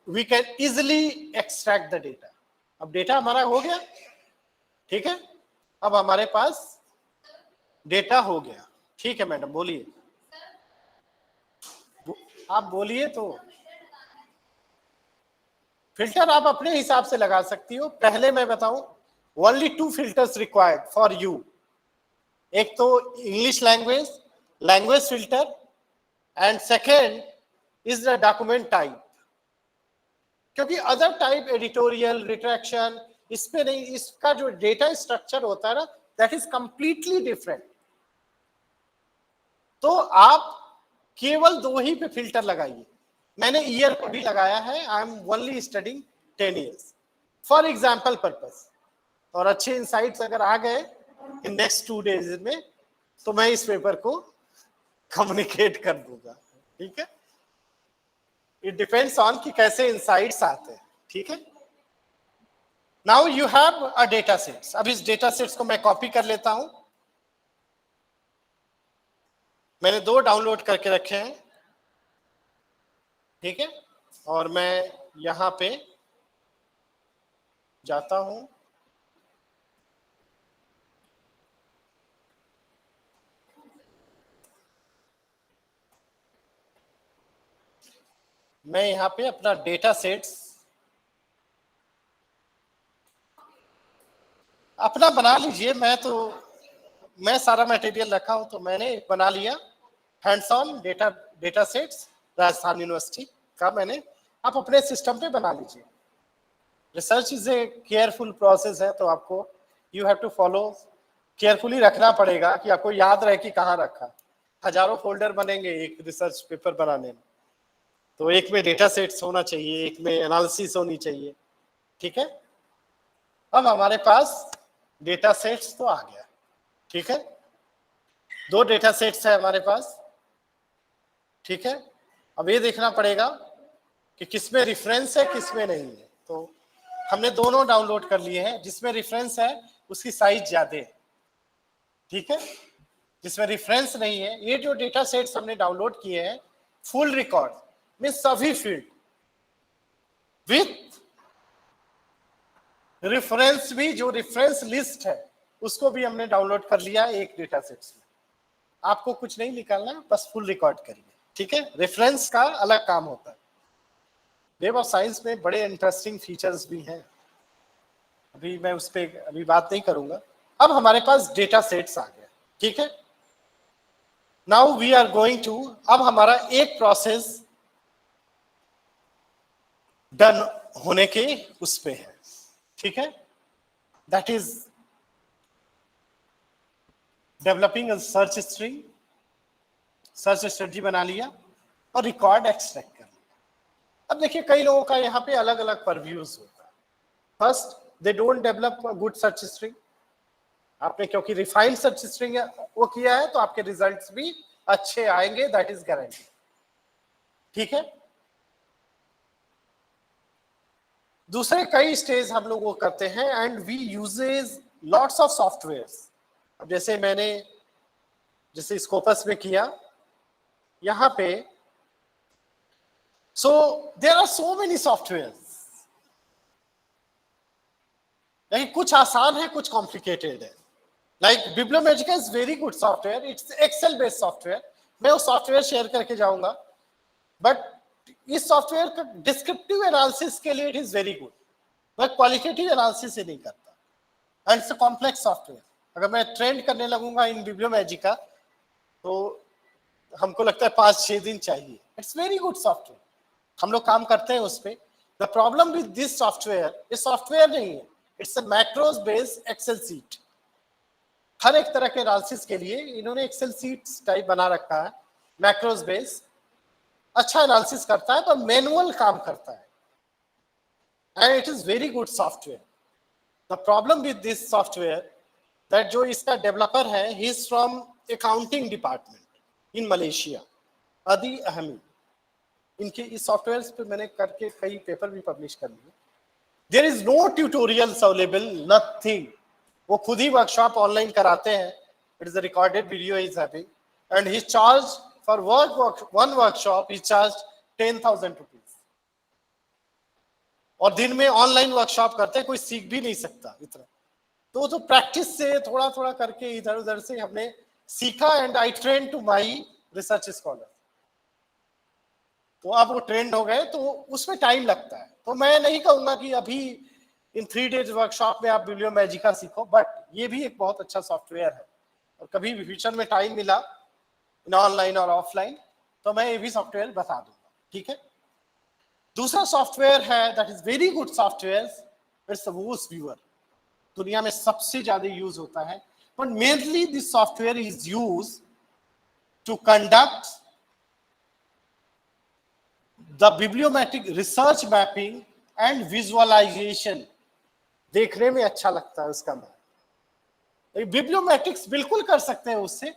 we can easily extract the data. अब डेटा हमारा हो गया, ठीक है, अब हमारे पास डेटा हो गया। ठीक है मैडम, बोलिए, आप बोलिए। तो फिल्टर आप अपने हिसाब से लगा सकती हो। पहले मैं बताऊं, only 2 filters required for you, एक तो English language filter and second is the document type, क्योंकि अदर टाइप एडिटोरियल रिट्रैक्शन इस पे नहीं, इसका जो डेटा स्ट्रक्चर होता है ना, दैट इज कंप्लीटली डिफरेंट। तो आप केवल 2 ही पे फिल्टर लगाइए। मैंने ईयर को भी लगाया है, I am only studying 10 years for example purpose. और अच्छे इंसाइट्स अगर आ गए इन नेक्स्ट 2 days में, तो मैं इस पेपर को कम्युनिकेट कर दूंगा। ठीक है, इट डिपेंड्स ऑन कि कैसे इंसाइट्स आते हैं। ठीक है, now you have a data sets. अब इस डेटा सेट्स को मैं कॉपी कर लेता हूं। मैंने 2 डाउनलोड करके रखे हैं, ठीक है, और मैं यहां पे जाता हूं, मैं यहां पे अपना डेटा सेट्स अपना बना लीजिए। मैं सारा मटेरियल रखा हूं, तो मैंने बना लिया hands on data sets Rajasthan University का मैंने। आप अपने सिस्टम पे बना लीजिए। Research is a careful process है, तो आपको you have to follow, carefully रखना पड़ेगा कि आपको याद रहे कि कहाँ रखा। हजारों फोल्डर बनेंगे एक रिसर्च पेपर बनाने में, तो एक में डेटा सेट्स होना चाहिए, एक में एनालिसिस होनी चाहिए। ठीक है, अब हमारे पास डेटा सेट्स तो आ गया। ठीक है, 2 डेटा सेट्स है हमारे पास। ठीक है, अब ये देखना पड़ेगा कि किसमें रेफरेंस है किसमें नहीं है। तो हमने दोनों डाउनलोड कर लिए हैं, जिसमें रेफरेंस है उसकी साइज ज्यादा है। ठीक है, जिसमें रेफरेंस नहीं है, ये जो डेटा सेट्स हमने डाउनलोड किए हैं फुल रिकॉर्ड में सभी फील्ड विथ रेफरेंस भी, जो रेफरेंस लिस्ट है उसको भी हमने डाउनलोड कर लिया एक डेटा सेट्स में। आपको कुछ नहीं निकालना, बस फुल रिकॉर्ड करिए। ठीक है, रेफरेंस का अलग काम होता है। वेब ऑफ साइंस में बड़े इंटरेस्टिंग फीचर्स भी हैं, अभी मैं उस पर अभी बात नहीं करूंगा। अब हमारे पास डेटा सेट्स आ गया। ठीक है, now we are going to, अब हमारा एक प्रोसेस डन होने के उस पे है। ठीक है, that is developing a search string, search strategy बना लिया और रिकॉर्ड एक्सट्रैक्ट कर लिया। अब देखिए, कई लोगों का यहाँ पे अलग अलग परव्यूज होता है। First, they don't develop a good search string. आपने क्योंकि रिफाइंड सर्च स्ट्रिंग वो किया है, तो आपके रिजल्ट्स भी अच्छे आएंगे, दैट इज गारंटी। ठीक है, दूसरे कई स्टेज हम लोग वो करते हैं and we uses lots of softwares. अब जैसे स्कोपस में किया यहां पे, so there are so many softwares, लेकिन कुछ आसान है कुछ कॉम्प्लिकेटेड है। Like bibliometrica is very good software, it's Excel based software. मैं वो सॉफ्टवेयर शेयर करके जाऊंगा, बट इस सॉफ्टवेयर का डिस्क्रिप्टिव एनालिसिस के लिए इट इज वेरी गुड, मैं क्वालिटेटिव एनालिसिस ही नहीं करता। And it's a complex software. अगर मैं ट्रेंड करने लगूंगा इन बिब्लियोमेट्रिका, तो हमको लगता है 5-6 दिन चाहिए। इट्स वेरी गुड सॉफ्टवेयर, हम लोग काम करते हैं उस पर। The problem with this software, ये सॉफ्टवेयर नहीं है, it's a macros based Excel sheet. हर एक तरह के एनालिसिस के लिए इन्होंने एक्सेल सीट्स टाइप बना रखा है, मैक्रोस बेस, अच्छा एनालिसिस करता है पर मैनुअल काम करता है, and it is very good software. The problem with this software that जो इसका डेवलपर है, he is from accounting department in Malaysia, अदी अहमी। इनके इस सॉफ्टवेयर पे मैंने करके कई पेपर भी पब्लिश कर लिए। There is no tutorials available, nothing. वो खुद ही वर्कशॉप ऑनलाइन कराते हैं। It is a recorded video is having, and he charge for one workshop he charge 10,000 rupees. और दिन में ऑनलाइन वर्कशॉप करते हैं, कोई सीख भी नहीं सकता इतना। तो जो प्रैक्टिस से थोड़ा थोड़ा करके इधर उधर से हमने सीखा, and I train to my research scholar. तो अब वो ट्रेंड हो गए, तो उसमें टाइम लगता है। तो मैं नहीं कहूंगा कि अभी इन 3 डेज वर्कशॉप में आप बिब्लियोमैजिका सीखो, बट ये भी एक बहुत अच्छा सॉफ्टवेयर है। और कभी भी फ्यूचर में टाइम मिला ऑनलाइन और ऑफलाइन, तो मैं ये भी सॉफ्टवेयर बता दूंगा, ठीक है। दूसरा सॉफ्टवेयर है that is very good software, it's VOSviewer. दुनिया में सबसे ज्यादा यूज होता है, but mainly this software is use to conduct the bibliometric research mapping and visualisation. देखने में अच्छा लगता है उसका मैप। बिब्लियोमेट्रिक्स बिल्कुल कर सकते हैं उससे,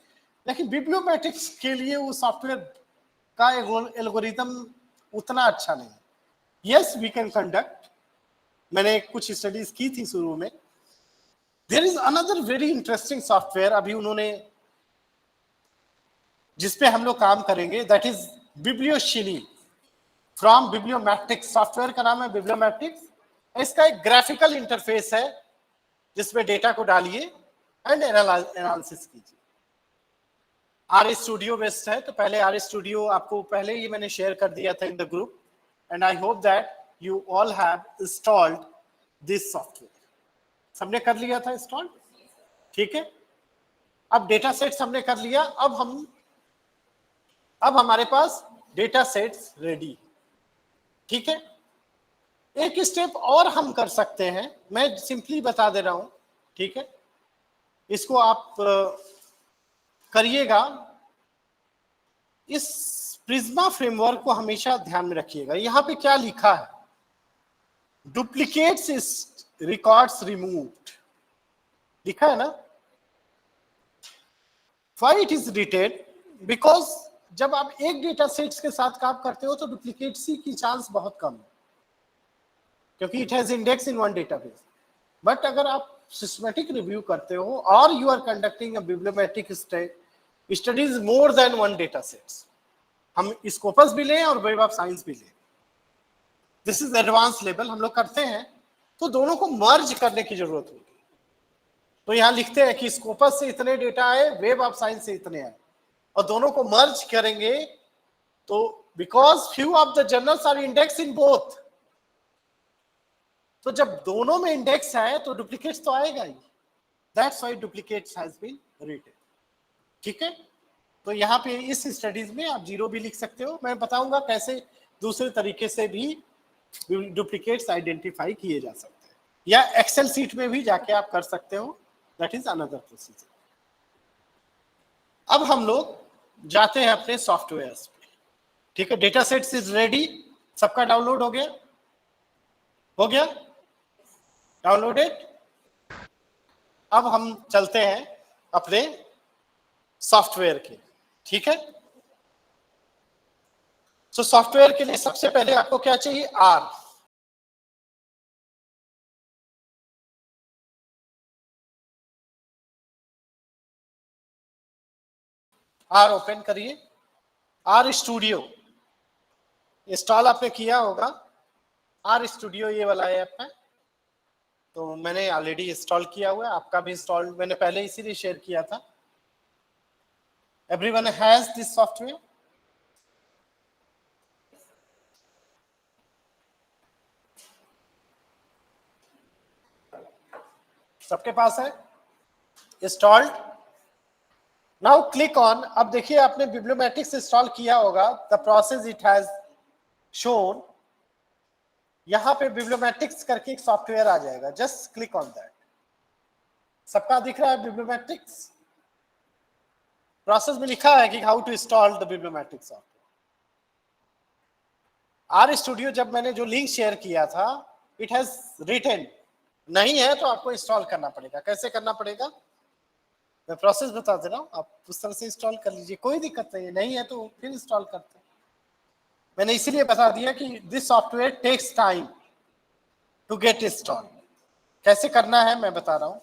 लेकिन बिब्लियोमेट्रिक्स के लिए वो सॉफ्टवेयर का एल्गोरिथम उतना अच्छा नहीं है। यस, वी कैन कंडक्ट, मैंने कुछ स्टडीज की थी शुरू में। There is another very interesting software अभी उन्होंने, जिसपे हम लोग काम करेंगे, that is biblioshiny from bibliometrics. Software का नाम है बिब्लियोमेट्रिक्स। इसका एक ग्राफिकल इंटरफेस है जिसमें डेटा को डालिए एंड एनालिसिस कीजिए। आर स्टूडियो बेस्ड है, तो पहले आर स्टूडियो आपको पहले ही मैंने शेयर कर दिया था in the group, and I hope that you all have installed this software. सबने कर लिया था इंस्टॉल, ठीक है। अब डेटा सेट्स हमने कर लिया, अब हमारे पास डेटा सेट्स रेडी, ठीक है। एक स्टेप और हम कर सकते हैं, मैं सिंपली बता दे रहा हूं, ठीक है। इसको आप करिएगा। इस प्रिज्मा फ्रेमवर्क को हमेशा ध्यान में रखिएगा। यहां पे क्या लिखा है, डुप्लीकेट्स रिकॉर्ड्स रिमूव्ड, लिखा है ना। Why it is written, because जब आप एक डेटा सेट्स के साथ काम करते हो तो डुप्लीकेट्स की चांस बहुत कम है, क्योंकि it has index in one database. But अगर आप सिस्टमैटिक रिव्यू करते हो और you are conducting a bibliometric studies more than one data sets, हम स्कोपस भी लें और वेब ऑफ साइंस भी लें, दिस इज एडवांस लेवल हम लोग करते हैं, तो दोनों को मर्ज करने की जरूरत होगी। तो यहां लिखते हैं कि स्कोपस से इतने डेटा आए, वेब ऑफ साइंस से इतने आए, और दोनों को मर्ज करेंगे। तो because few of the journals are index in both, तो जब दोनों में इंडेक्स है तो डुप्लीकेट्स तो आएगा ही। That's why duplicates has been written, ठीक है। तो यहाँ पे इस स्टडीज में आप 0 भी लिख सकते हो। मैं बताऊंगा कैसे दूसरे तरीके से भी डुप्लीकेट्स आइडेंटिफाई किए जा सकते हैं, या एक्सेल सीट में भी जाके आप कर सकते हो, दैट इज अनदर प्रोसीजर। अब हम लोग जाते हैं अपने सॉफ्टवेयर पे, ठीक है। डेटा सेट्स इज रेडी, सबका डाउनलोड हो गया, डाउनलोडेड। अब हम चलते हैं अपने सॉफ्टवेयर के, ठीक है। सो सॉफ्टवेयर के लिए सबसे पहले आपको क्या चाहिए, आर ओपन करिए। आर स्टूडियो इंस्टॉल आपने किया होगा। आर स्टूडियो ये वाला ऐप है, तो मैंने ऑलरेडी इंस्टॉल किया हुआ है, आपका भी इंस्टॉल मैंने पहले इसीलिए शेयर किया था। एवरीवन हैज दिस सॉफ्टवेयर, सबके पास है इंस्टॉल्ड। नाउ क्लिक ऑन, अब देखिए आपने बिब्लियोमेट्रिक्स इंस्टॉल किया होगा, the process it has shown. यहां पे बिब्लियोमेट्रिक्स करके एक सॉफ्टवेयर आ जाएगा, जस्ट क्लिक ऑन दैट। सबका दिख रहा है बिब्लियोमेट्रिक्स, प्रोसेस में लिखा है कि how to install the bibliometric software. RStudio जब मैंने जो लिंक शेयर किया था, इट हैज रिटन, नहीं है तो आपको इंस्टॉल करना पड़ेगा। कैसे करना पड़ेगा मैं प्रोसेस बता दे रहा हूँ, आप उस तरह से इंस्टॉल कर लीजिए, कोई दिक्कत नहीं है तो फिर इंस्टॉल करते हैं। मैंने इसीलिए बता दिया कि this software takes time to get install. कैसे करना है मैं बता रहा हूं।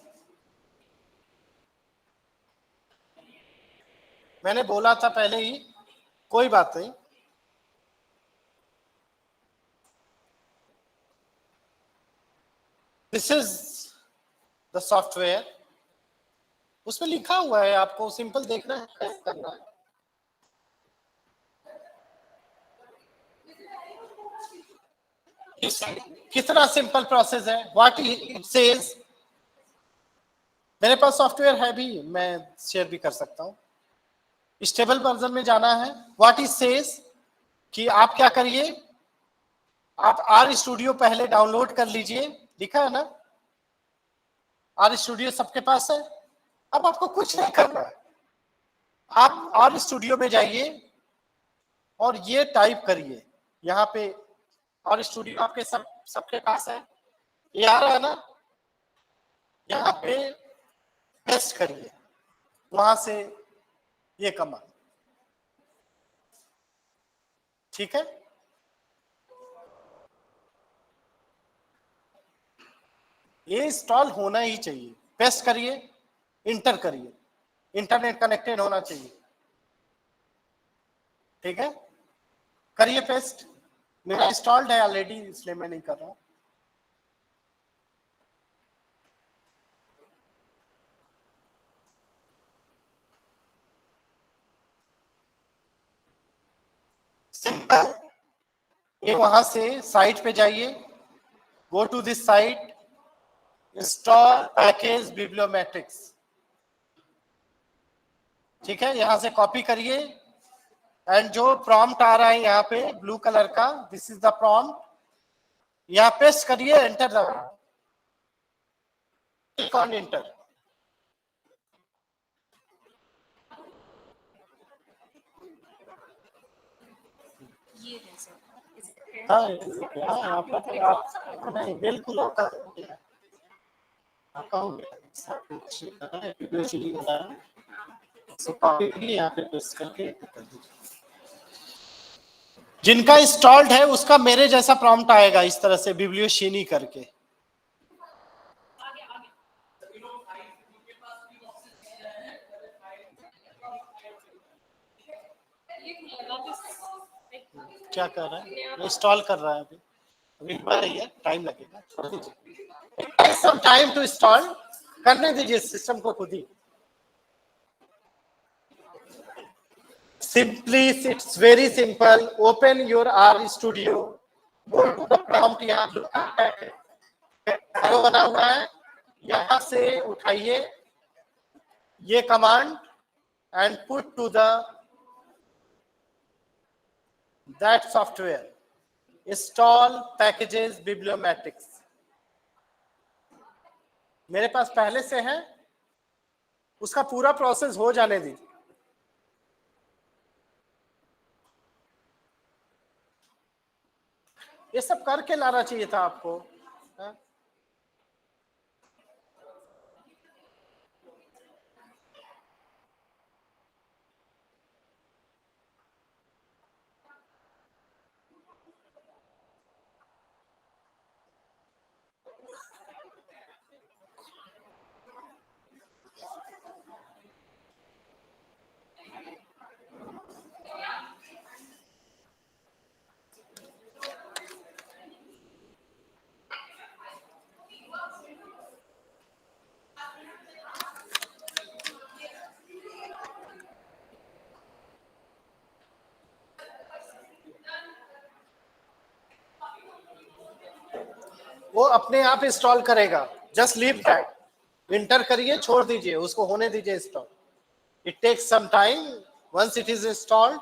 मैंने बोला था पहले ही, कोई बात नहीं। दिस इज द सॉफ्टवेयर, उसमें लिखा हुआ है, आपको सिंपल देखना है कैसे करना है। कितना सिंपल प्रोसेस है, व्हाट इट सेज। मेरे पास सॉफ्टवेयर है भी, मैं शेयर भी कर सकता हूं। स्टेबल वर्जन में जाना है। व्हाट इट सेज कि आप क्या करिए, आप आर स्टूडियो पहले डाउनलोड कर लीजिए, लिखा है ना आर स्टूडियो सबके पास है। अब आपको कुछ नहीं करना है, आप आर स्टूडियो में जाइए और ये टाइप करिए, यहाँ पे आर स्टूडियो आपके सबके पास है, ये आ रहा है ना, यहाँ पे पेस्ट करिए, वहां से ये कमांड, ठीक है। ये इंस्टॉल होना ही चाहिए। पेस्ट करिए, इंटर करिए, इंटरनेट कनेक्टेड होना चाहिए, ठीक है। करिए पेस्ट, मेरा इंस्टॉल्ड है ऑलरेडी इसलिए मैं नहीं कर रहा हूं। सिंपल, ये वहां से साइट पे जाइए, go to this site, install package bibliometrics, ठीक है। यहां से कॉपी करिए एंड जो प्रॉम्प्ट आ रहा है यहाँ पे ब्लू कलर का, दिस इज द प्रॉम्प्ट, यहाँ पेस्ट करिए, एंटर दबाइए, क्लिक ऑन एंटर। हाँ आपका नहीं बिल्कुल आपका हो गया, कॉपी करिए, यहाँ पे पेस्ट करके कर दीजिए। जिनका इंस्टॉल्ड है उसका मेरे जैसा प्रॉम्प्ट आएगा इस तरह से, बिब्लियोशिनी करके। क्या कर रहा है, इंस्टॉल कर रहा है अभी, अभी टाइम लगेगा, सम टाइम टू इंस्टॉल, करने दीजिए सिस्टम को खुद ही। Simply, it's very simple. Open your R Studio. Go to the prompt, यहाँ एरो बना हुआ है, यहाँ से उठाइए ये command and put to the that software, install packages bibliometrics. मेरे पास पहले से है, उसका पूरा प्रोसेस हो जाने दीजिए। ये सब करके लाना चाहिए था आपको, हा? वो अपने आप इंस्टॉल करेगा, जस्ट लीव दैट, इंटर करिए, छोड़ दीजिए उसको, होने दीजिए install. It takes some time, once it is installed.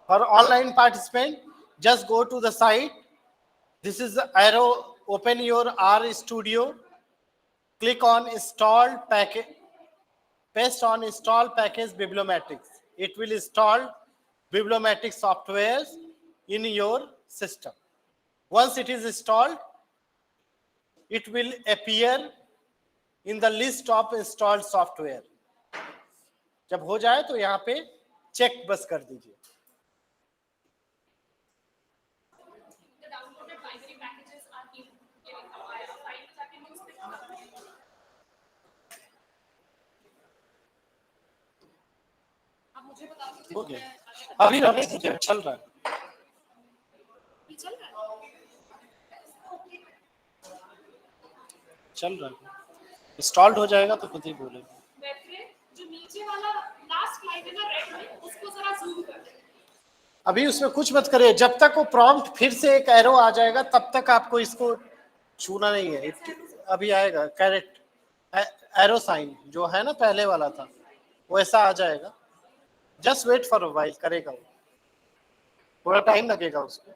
For online participant just go to the site, this is the arrow, open your R Studio, click on install package, paste on install package Bibliomatics. It will install Bibliomatics software in your system. Once it is installed, it will appear in the list of installed software. जब हो जाए तो यहाँ पे check बस कर दीजिए. हो गया. अभी रहने दीजिए, चल रहा है. चल रहा है. इंस्टॉल्ड हो जाएगा तो खुद ही बोलेगा. जो नीचे वाला लास्ट स्लाइड है ना रेड में, उसको जरा जूम कर दे. अभी उसमें कुछ मत करिए. जब तक वो प्रॉम्प्ट फिर से एक एरो आ जाएगा तब तक आपको इसको छूना नहीं है. अभी आएगा कैरेट एरो साइन जो है ना पहले वाला था वैसा आ जाएगा. Just wait for a while. करेगा वो, थोड़ा टाइम लगेगा उसको.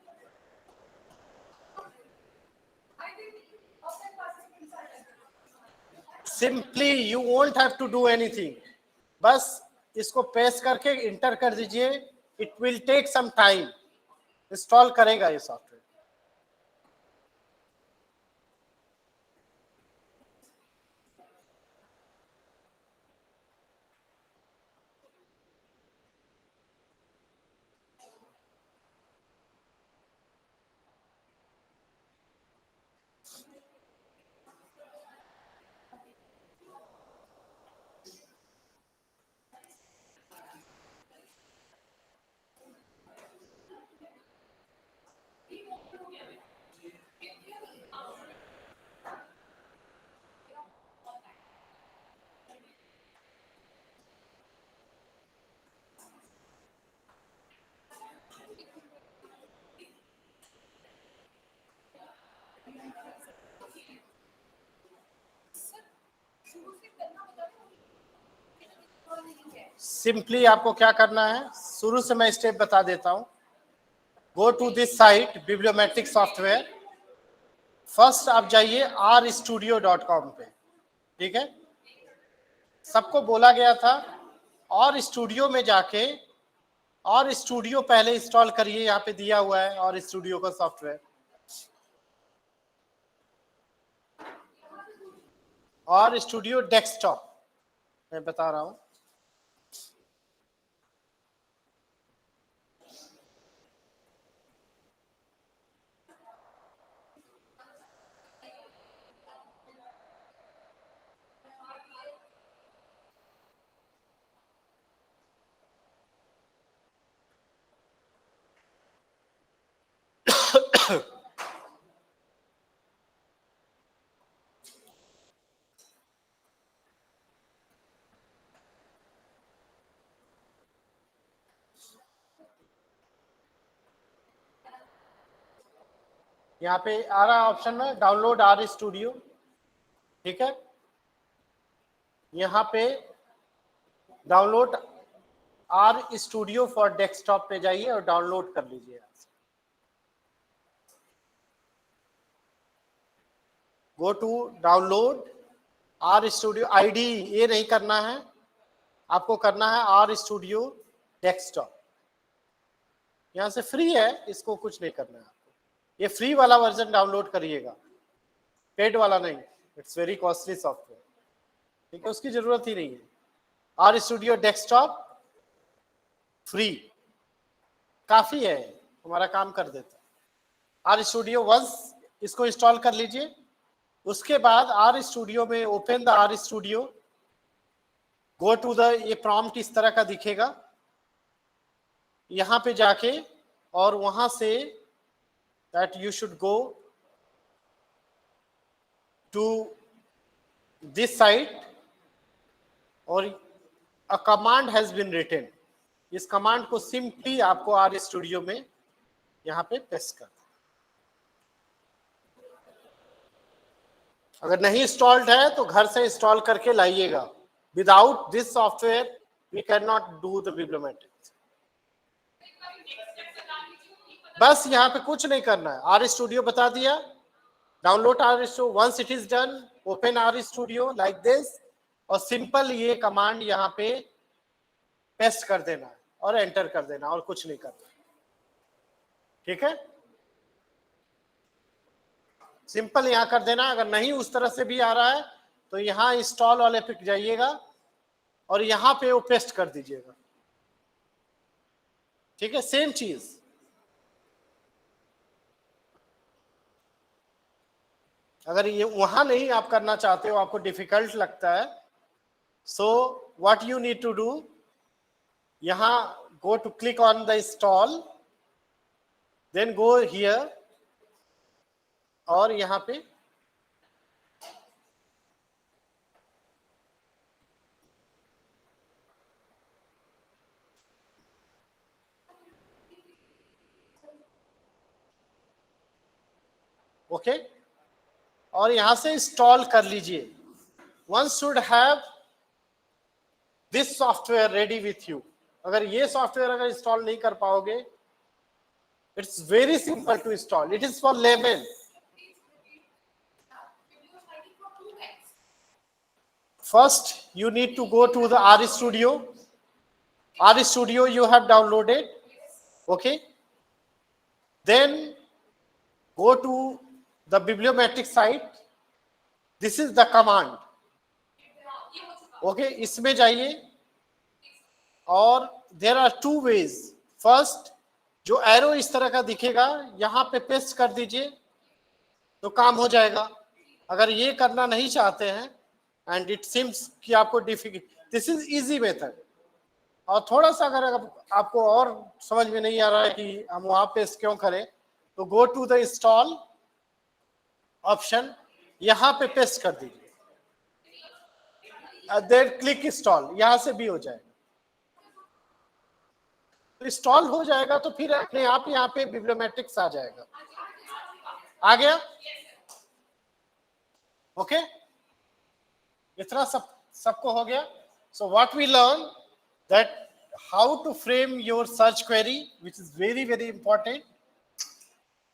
Simply you won't have to do anything. बस इसको पेस्ट करके इंटर कर दीजिए. It will take some time. Install करेगा ये सॉफ्टवेयर. सिंपली आपको क्या करना है, शुरू से मैं स्टेप बता देता हूं. Go to this site bibliometric software. First आप जाइए rstudio.com पे. ठीक है, सबको बोला गया था और स्टूडियो में जाके और स्टूडियो पहले इंस्टॉल करिए. यहाँ पे दिया हुआ है और स्टूडियो का सॉफ्टवेयर. और स्टूडियो डेस्कटॉप मैं बता रहा हूं. यहाँ पे आ रहा ऑप्शन में डाउनलोड आर स्टूडियो. ठीक है, यहाँ पे download R studio for desktop पे जाइए और डाउनलोड कर लीजिए. Go to download R studio. ID ये नहीं करना है आपको, करना है आर स्टूडियो डेस्कटॉप. यहाँ से फ्री है, इसको कुछ नहीं करना है आपको. ये फ्री वाला वर्जन डाउनलोड करिएगा, पेड वाला नहीं. It's very costly software. ठीक है, उसकी जरूरत ही नहीं है. आर स्टूडियो डेस्कटॉप फ्री काफी है, हमारा काम कर देता है. आर स्टूडियो वंस इसको इंस्टॉल कर लीजिए. उसके बाद आर स्टूडियो में open the R studio. Go to the, ये प्रॉम्प्ट इस तरह का दिखेगा. यहां पे जाके और वहां से that you should go to this site और a command has been written. इस कमांड को सिंपली आपको आर स्टूडियो में यहाँ पे पेस्ट कर. अगर नहीं इंस्टॉल्ड है तो घर से इंस्टॉल करके लाइएगा. Without this software we can not do the bibliometrics. बस यहाँ पे कुछ नहीं करना है. आर स्टूडियो बता दिया. Download R studio. Once it is done, open R studio like this. और सिंपल ये कमांड यहाँ पे पेस्ट कर देना है और एंटर कर देना और कुछ नहीं करना। ठीक है, सिंपल यहां कर देना। अगर नहीं उस तरह से भी आ रहा है तो यहां इंस्टॉल वाले पे जाइएगा और यहां पे वो पेस्ट कर दीजिएगा। ठीक है, सेम चीज। अगर ये वहां नहीं आप करना चाहते हो, आपको डिफिकल्ट लगता है, so what you need to do, यहां go to click on the install, then go here और यहां पे ओके और यहां से इंस्टॉल कर लीजिए। One should have this software ready with you. अगर ये सॉफ्टवेयर अगर इंस्टॉल नहीं कर पाओगे, it's very simple to install, it is for layman. First, you need to go to the RStudio. RStudio you have downloaded, okay? Then go to the bibliometric site. This is the command. Okay, इसमें जाइए और there are two ways. First, जो arrow इस तरह का दिखेगा यहाँ पे पेस्ट कर दीजिए तो काम हो जाएगा। अगर ये करना नहीं चाहते हैं एंड इट सीम्स कि आपको difficult, this is easy method. और थोड़ा सा अगर आपको और समझ में नहीं आ रहा है कि हम वहां पे क्यों करें, तो go to the install option, यहां पे पेस्ट कर दीजिए, देन क्लिक इंस्टॉल, यहां से भी हो जाएगा। तो इंस्टॉल हो जाएगा तो फिर अपने आप यहाँ पे बिब्लियोमेट्रिक्स आ जाएगा। आ गया? ओके, इतना सबको हो गया। So what we learn that how to frame your search query, which is very very important,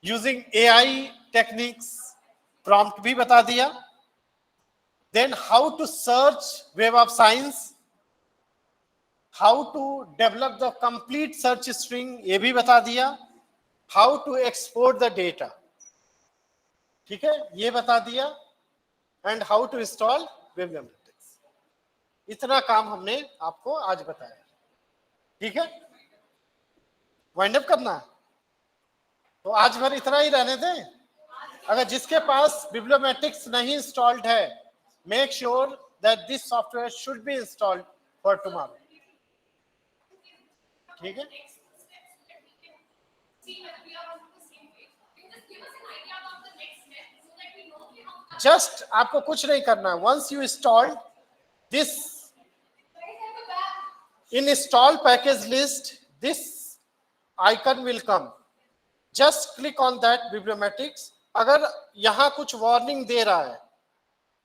using AI techniques, prompt भी बता दिया। Then how to search web of science, how to develop the complete search string, ये भी बता दिया। How to export the data, ठीक है, ये बता दिया। And how to install bibliometrics, इतना काम हमने आपको आज बताया। ठीक है, वाइंड अप करना है तो आज भर इतना ही रहने दें। अगर जिसके पास बिब्लियोमेट्रिक्स नहीं इंस्टॉल्ड है, make sure that this software should be installed for tomorrow. ठीक है, जस्ट आपको कुछ नहीं करना है। Once you install this in install package list, this icon will come, just click on that bibliometrics. अगर यहां कुछ वार्निंग दे रहा है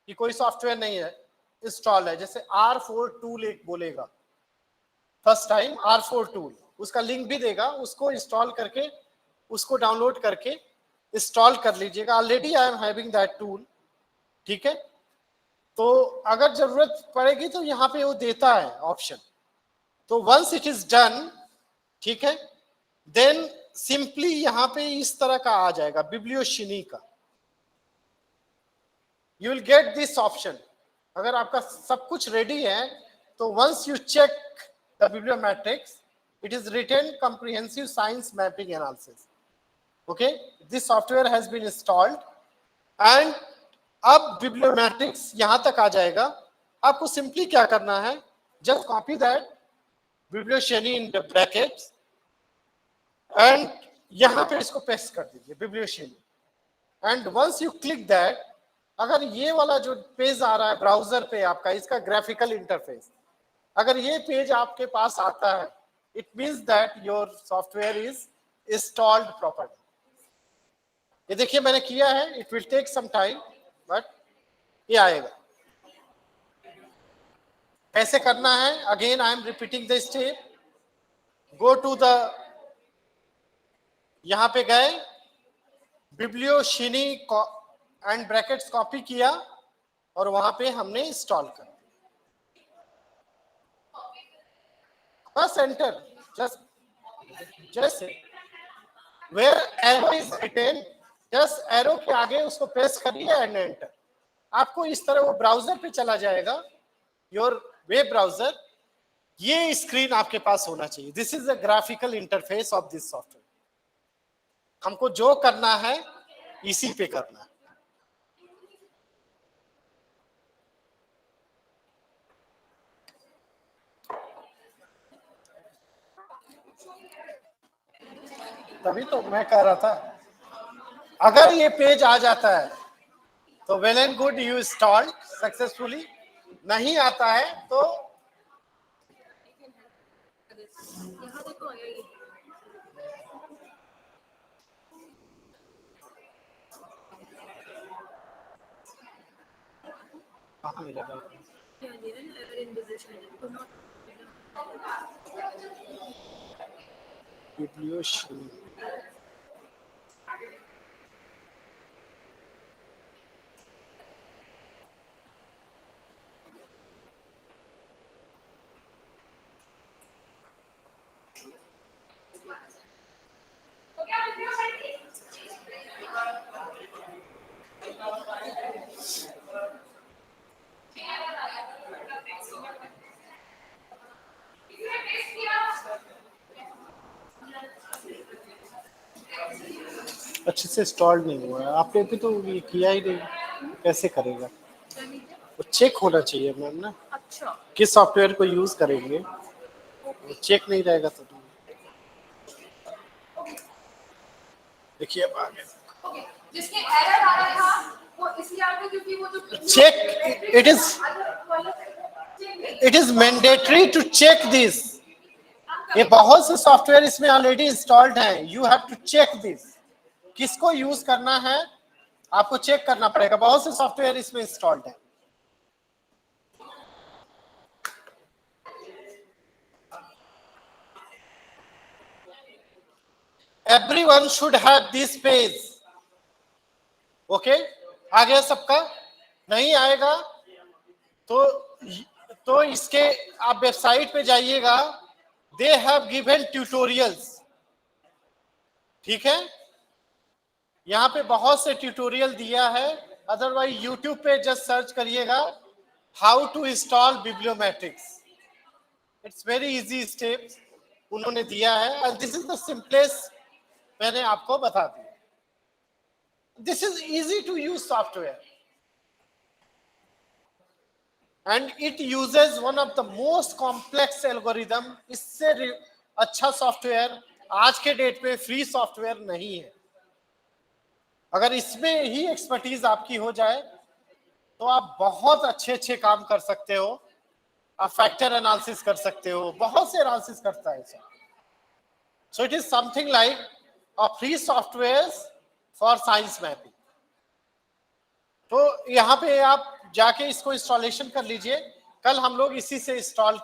कि कोई सॉफ्टवेयर नहीं है इंस्टॉल है, जैसे R4 टूल एक बोलेगा फर्स्ट टाइम, R4 टूल, उसका लिंक भी देगा, उसको इंस्टॉल करके, उसको डाउनलोड करके इंस्टॉल कर लीजिएगा। Already I am having that tool. ठीक है, तो अगर जरूरत पड़ेगी तो यहाँ पे वो देता है ऑप्शन। तो वंस इट इज डन, ठीक है, देन सिंपली यहाँ पे इस तरह का आ जाएगा बिब्लियोशिनी का, you will get this option. अगर आपका सब कुछ रेडी है तो once you check the bibliometrix, it is written comprehensive science mapping analysis. Okay, this software has been installed and अब bibliometrics यहां तक आ जाएगा। आपको सिंपली क्या करना है, just copy that biblioshiny in the brackets and यहां पे इसको पेस्ट कर दीजिए biblioshiny, and once you click that, अगर ये वाला जो पेज आ रहा है ब्राउजर पे आपका, इसका ग्राफिकल इंटरफेस, अगर ये पेज आपके पास आता है, it means that your software is installed properly. ये देखिए मैंने किया है, it will take some time, but ये आएगा। कैसे करना है, again I am repeating the step. Go to the, यहां पे गए, बिब्लियोशिनी एंड ब्रैकेट्स कॉपी किया और वहां पे हमने इंस्टॉल कर दिया। बस enter, just where arrow is written, just arrow के आगे उसको प्रेस करिए एंड एंटर। आपको इस तरह वो ब्राउजर पे चला जाएगा, योर वेब ब्राउजर। ये स्क्रीन आपके पास होना चाहिए। This is the graphical interface of this software. हमको जो करना है इसी पे करना है। तभी तो मैं कह रहा था, अगर ये पेज आ जाता है तो well and good, you installed successfully. नहीं आता है तो कहाँ मिलेगा? Bibliothek. तो क्या वीडियो बैठी इसने टेस्ट किया। अच्छे से इंस्टॉल नहीं हुआ है आपने भी, तो ये किया ही नहीं, कैसे करेगा? वो चेक होना चाहिए मैम ना, अच्छा किस सॉफ्टवेयर को यूज करेंगे, वो चेक नहीं रहेगा तो देखिए अब आ गया। जिसके एरर आ रहा था वो इसलिए आ गया क्योंकि वो जो check, it is mandatory to check this. ये बहुत से सॉफ्टवेयर इसमें ऑलरेडी इंस्टॉल्ड हैं, you have to check this. किसको यूज करना है आपको चेक करना पड़ेगा, बहुत से सॉफ्टवेयर इसमें इंस्टॉल्ड है। Everyone should have this page. Okay, आ गया सबका? नहीं आएगा तो इसके आप वेबसाइट पे जाइएगा, दे हैव गिवन ट्यूटोरियल्स। ठीक है, यहाँ पे बहुत से ट्यूटोरियल दिया है। अदरवाइज यूट्यूब पे जस्ट सर्च करिएगा how to install bibliometrix, it's very easy steps उन्होंने दिया है, and this is the simplest मैंने आपको बता दिया। This is easy to use software and it uses one of the most complex algorithm. इससे अच्छा सॉफ्टवेयर आज के डेट में फ्री सॉफ्टवेयर नहीं है। अगर इसमें ही एक्सपर्टीज आपकी हो जाए तो आप बहुत अच्छे काम कर सकते हो। आप फैक्टर एनालिसिस कर सकते हो, बहुत से एनालिसिस करता है sir. So it is something like a free software for science mapping. तो यहाँ पे आप जाके इसको इंस्टॉलेशन कर लीजिए। कल हम लोग इसी से इंस्टॉल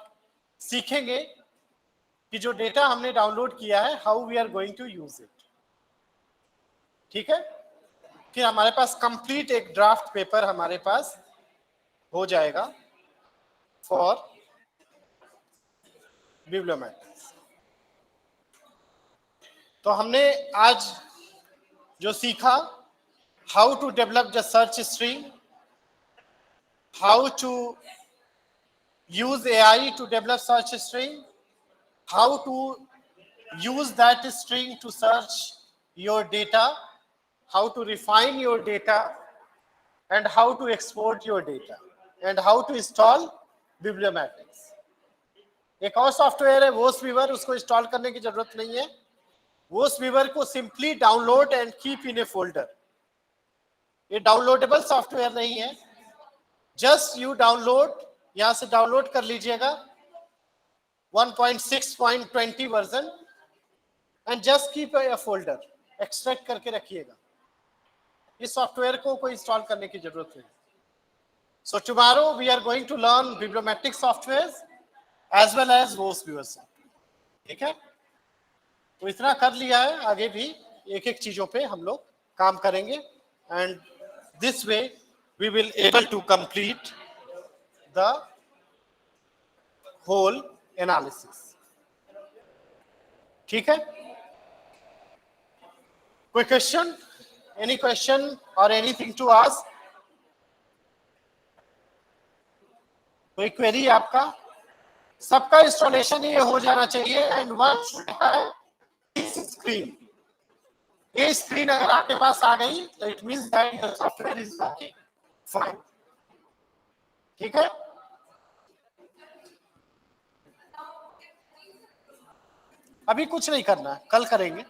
सीखेंगे कि जो डेटा हमने डाउनलोड किया है how we are going to use it. ठीक है, फिर हमारे पास कंप्लीट एक ड्राफ्ट पेपर हमारे पास हो जाएगा फॉर बिब्लियोमेट्रिक्स। तो हमने आज जो सीखा, how to develop the search string, how to use AI to develop search string, how to use that string to search your data, how to refine your data, and how to export your data, and how to install bibliometrics. एक और software है वोसवीवर, उसको install करने की जरूरत नहीं है। वोसवीवर को simply download and keep in A folder. ये डाउनलोडेबल सॉफ्टवेयर नहीं है, जस्ट यू डाउनलोड, यहां से डाउनलोड कर लीजिएगा 1.6.20 version and just keep a folder, extract करके रखिएगा। इस सॉफ्टवेयर को कोई इंस्टॉल करने की जरूरत नहीं। So tomorrow we are going to learn bibliometric software as well as VOSviewer software. ठीक है, तो इतना कर लिया है, आगे भी एक एक चीजों पे हम लोग काम करेंगे and this way we will able to complete the whole analysis. ठीक है, कोई क्वेश्चन, एनी क्वेश्चन और एनीथिंग टू आस्क, कोई क्वेरी आपका? सबका इंस्टॉलेशन ये हो जाना चाहिए and one should have screen. ये स्क्रीन अगर आपके पास आ गई तो it means that your software is working fine. ठीक है, अभी कुछ नहीं करना है, कल करेंगे।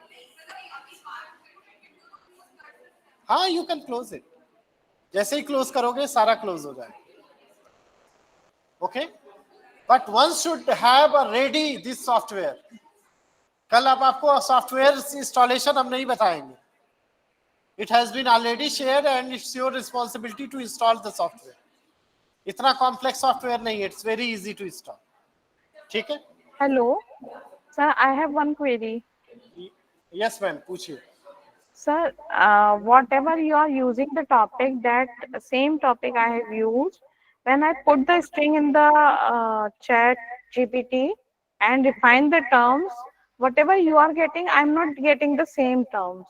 हाँ, यू कैन क्लोज इट, जैसे ही क्लोज करोगे सारा क्लोज हो जाएगा। Okay, but one should have a ready this software. कल अब आपको सॉफ्टवेयर इंस्टॉलेशन हम नहीं बताएंगे, it has been already share and it's your responsibility to install the software. इतना कॉम्प्लेक्स सॉफ्टवेयर नहीं है, it's very easy to install. ठीक है, Hello. Sir, I have one query. Yes ma'am, पूछिए। Sir, whatever you are using the topic, that same topic I have used. When I put the string in the chat GPT and define the terms, whatever you are getting, I'm not getting the same terms.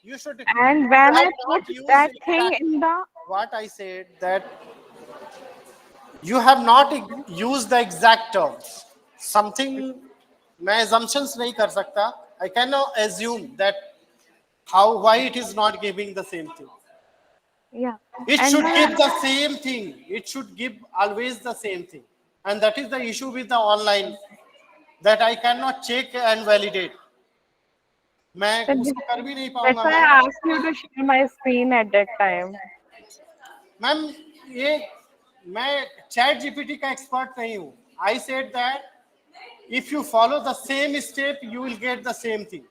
You should. And when I have put not used that thing exactly in the what I said, that you have not used the exact terms. Something मैं assumptions नहीं कर सकता. I cannot assume that why it is not giving the same thing. yeah, It and should my, give the same thing. It should give always the same thing. And that is the issue with the online, that I cannot check and validate. मैं that- उसको कर भी नहीं that's पाऊंगा why ma'am. I asked you to share my screen at that time. Ma'am ये मैं chat GPT का expert नहीं हूँ। I said that if you follow the same step you will get the same thing.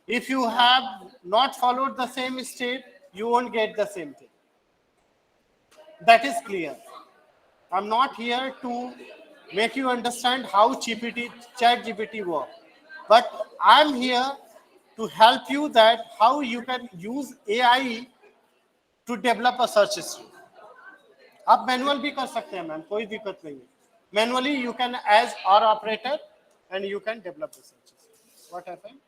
If you have not followed the same step you won't get the same thing. That is clear. I'm not here to make you understand how ChatGPT works, but I'm here to help you that how you can use AI to develop a search string. आप manual भी कर सकते हैं ma'am, कोई दिक्कत नहीं है। Manually you can as और operator and you can develop the search string. What happened?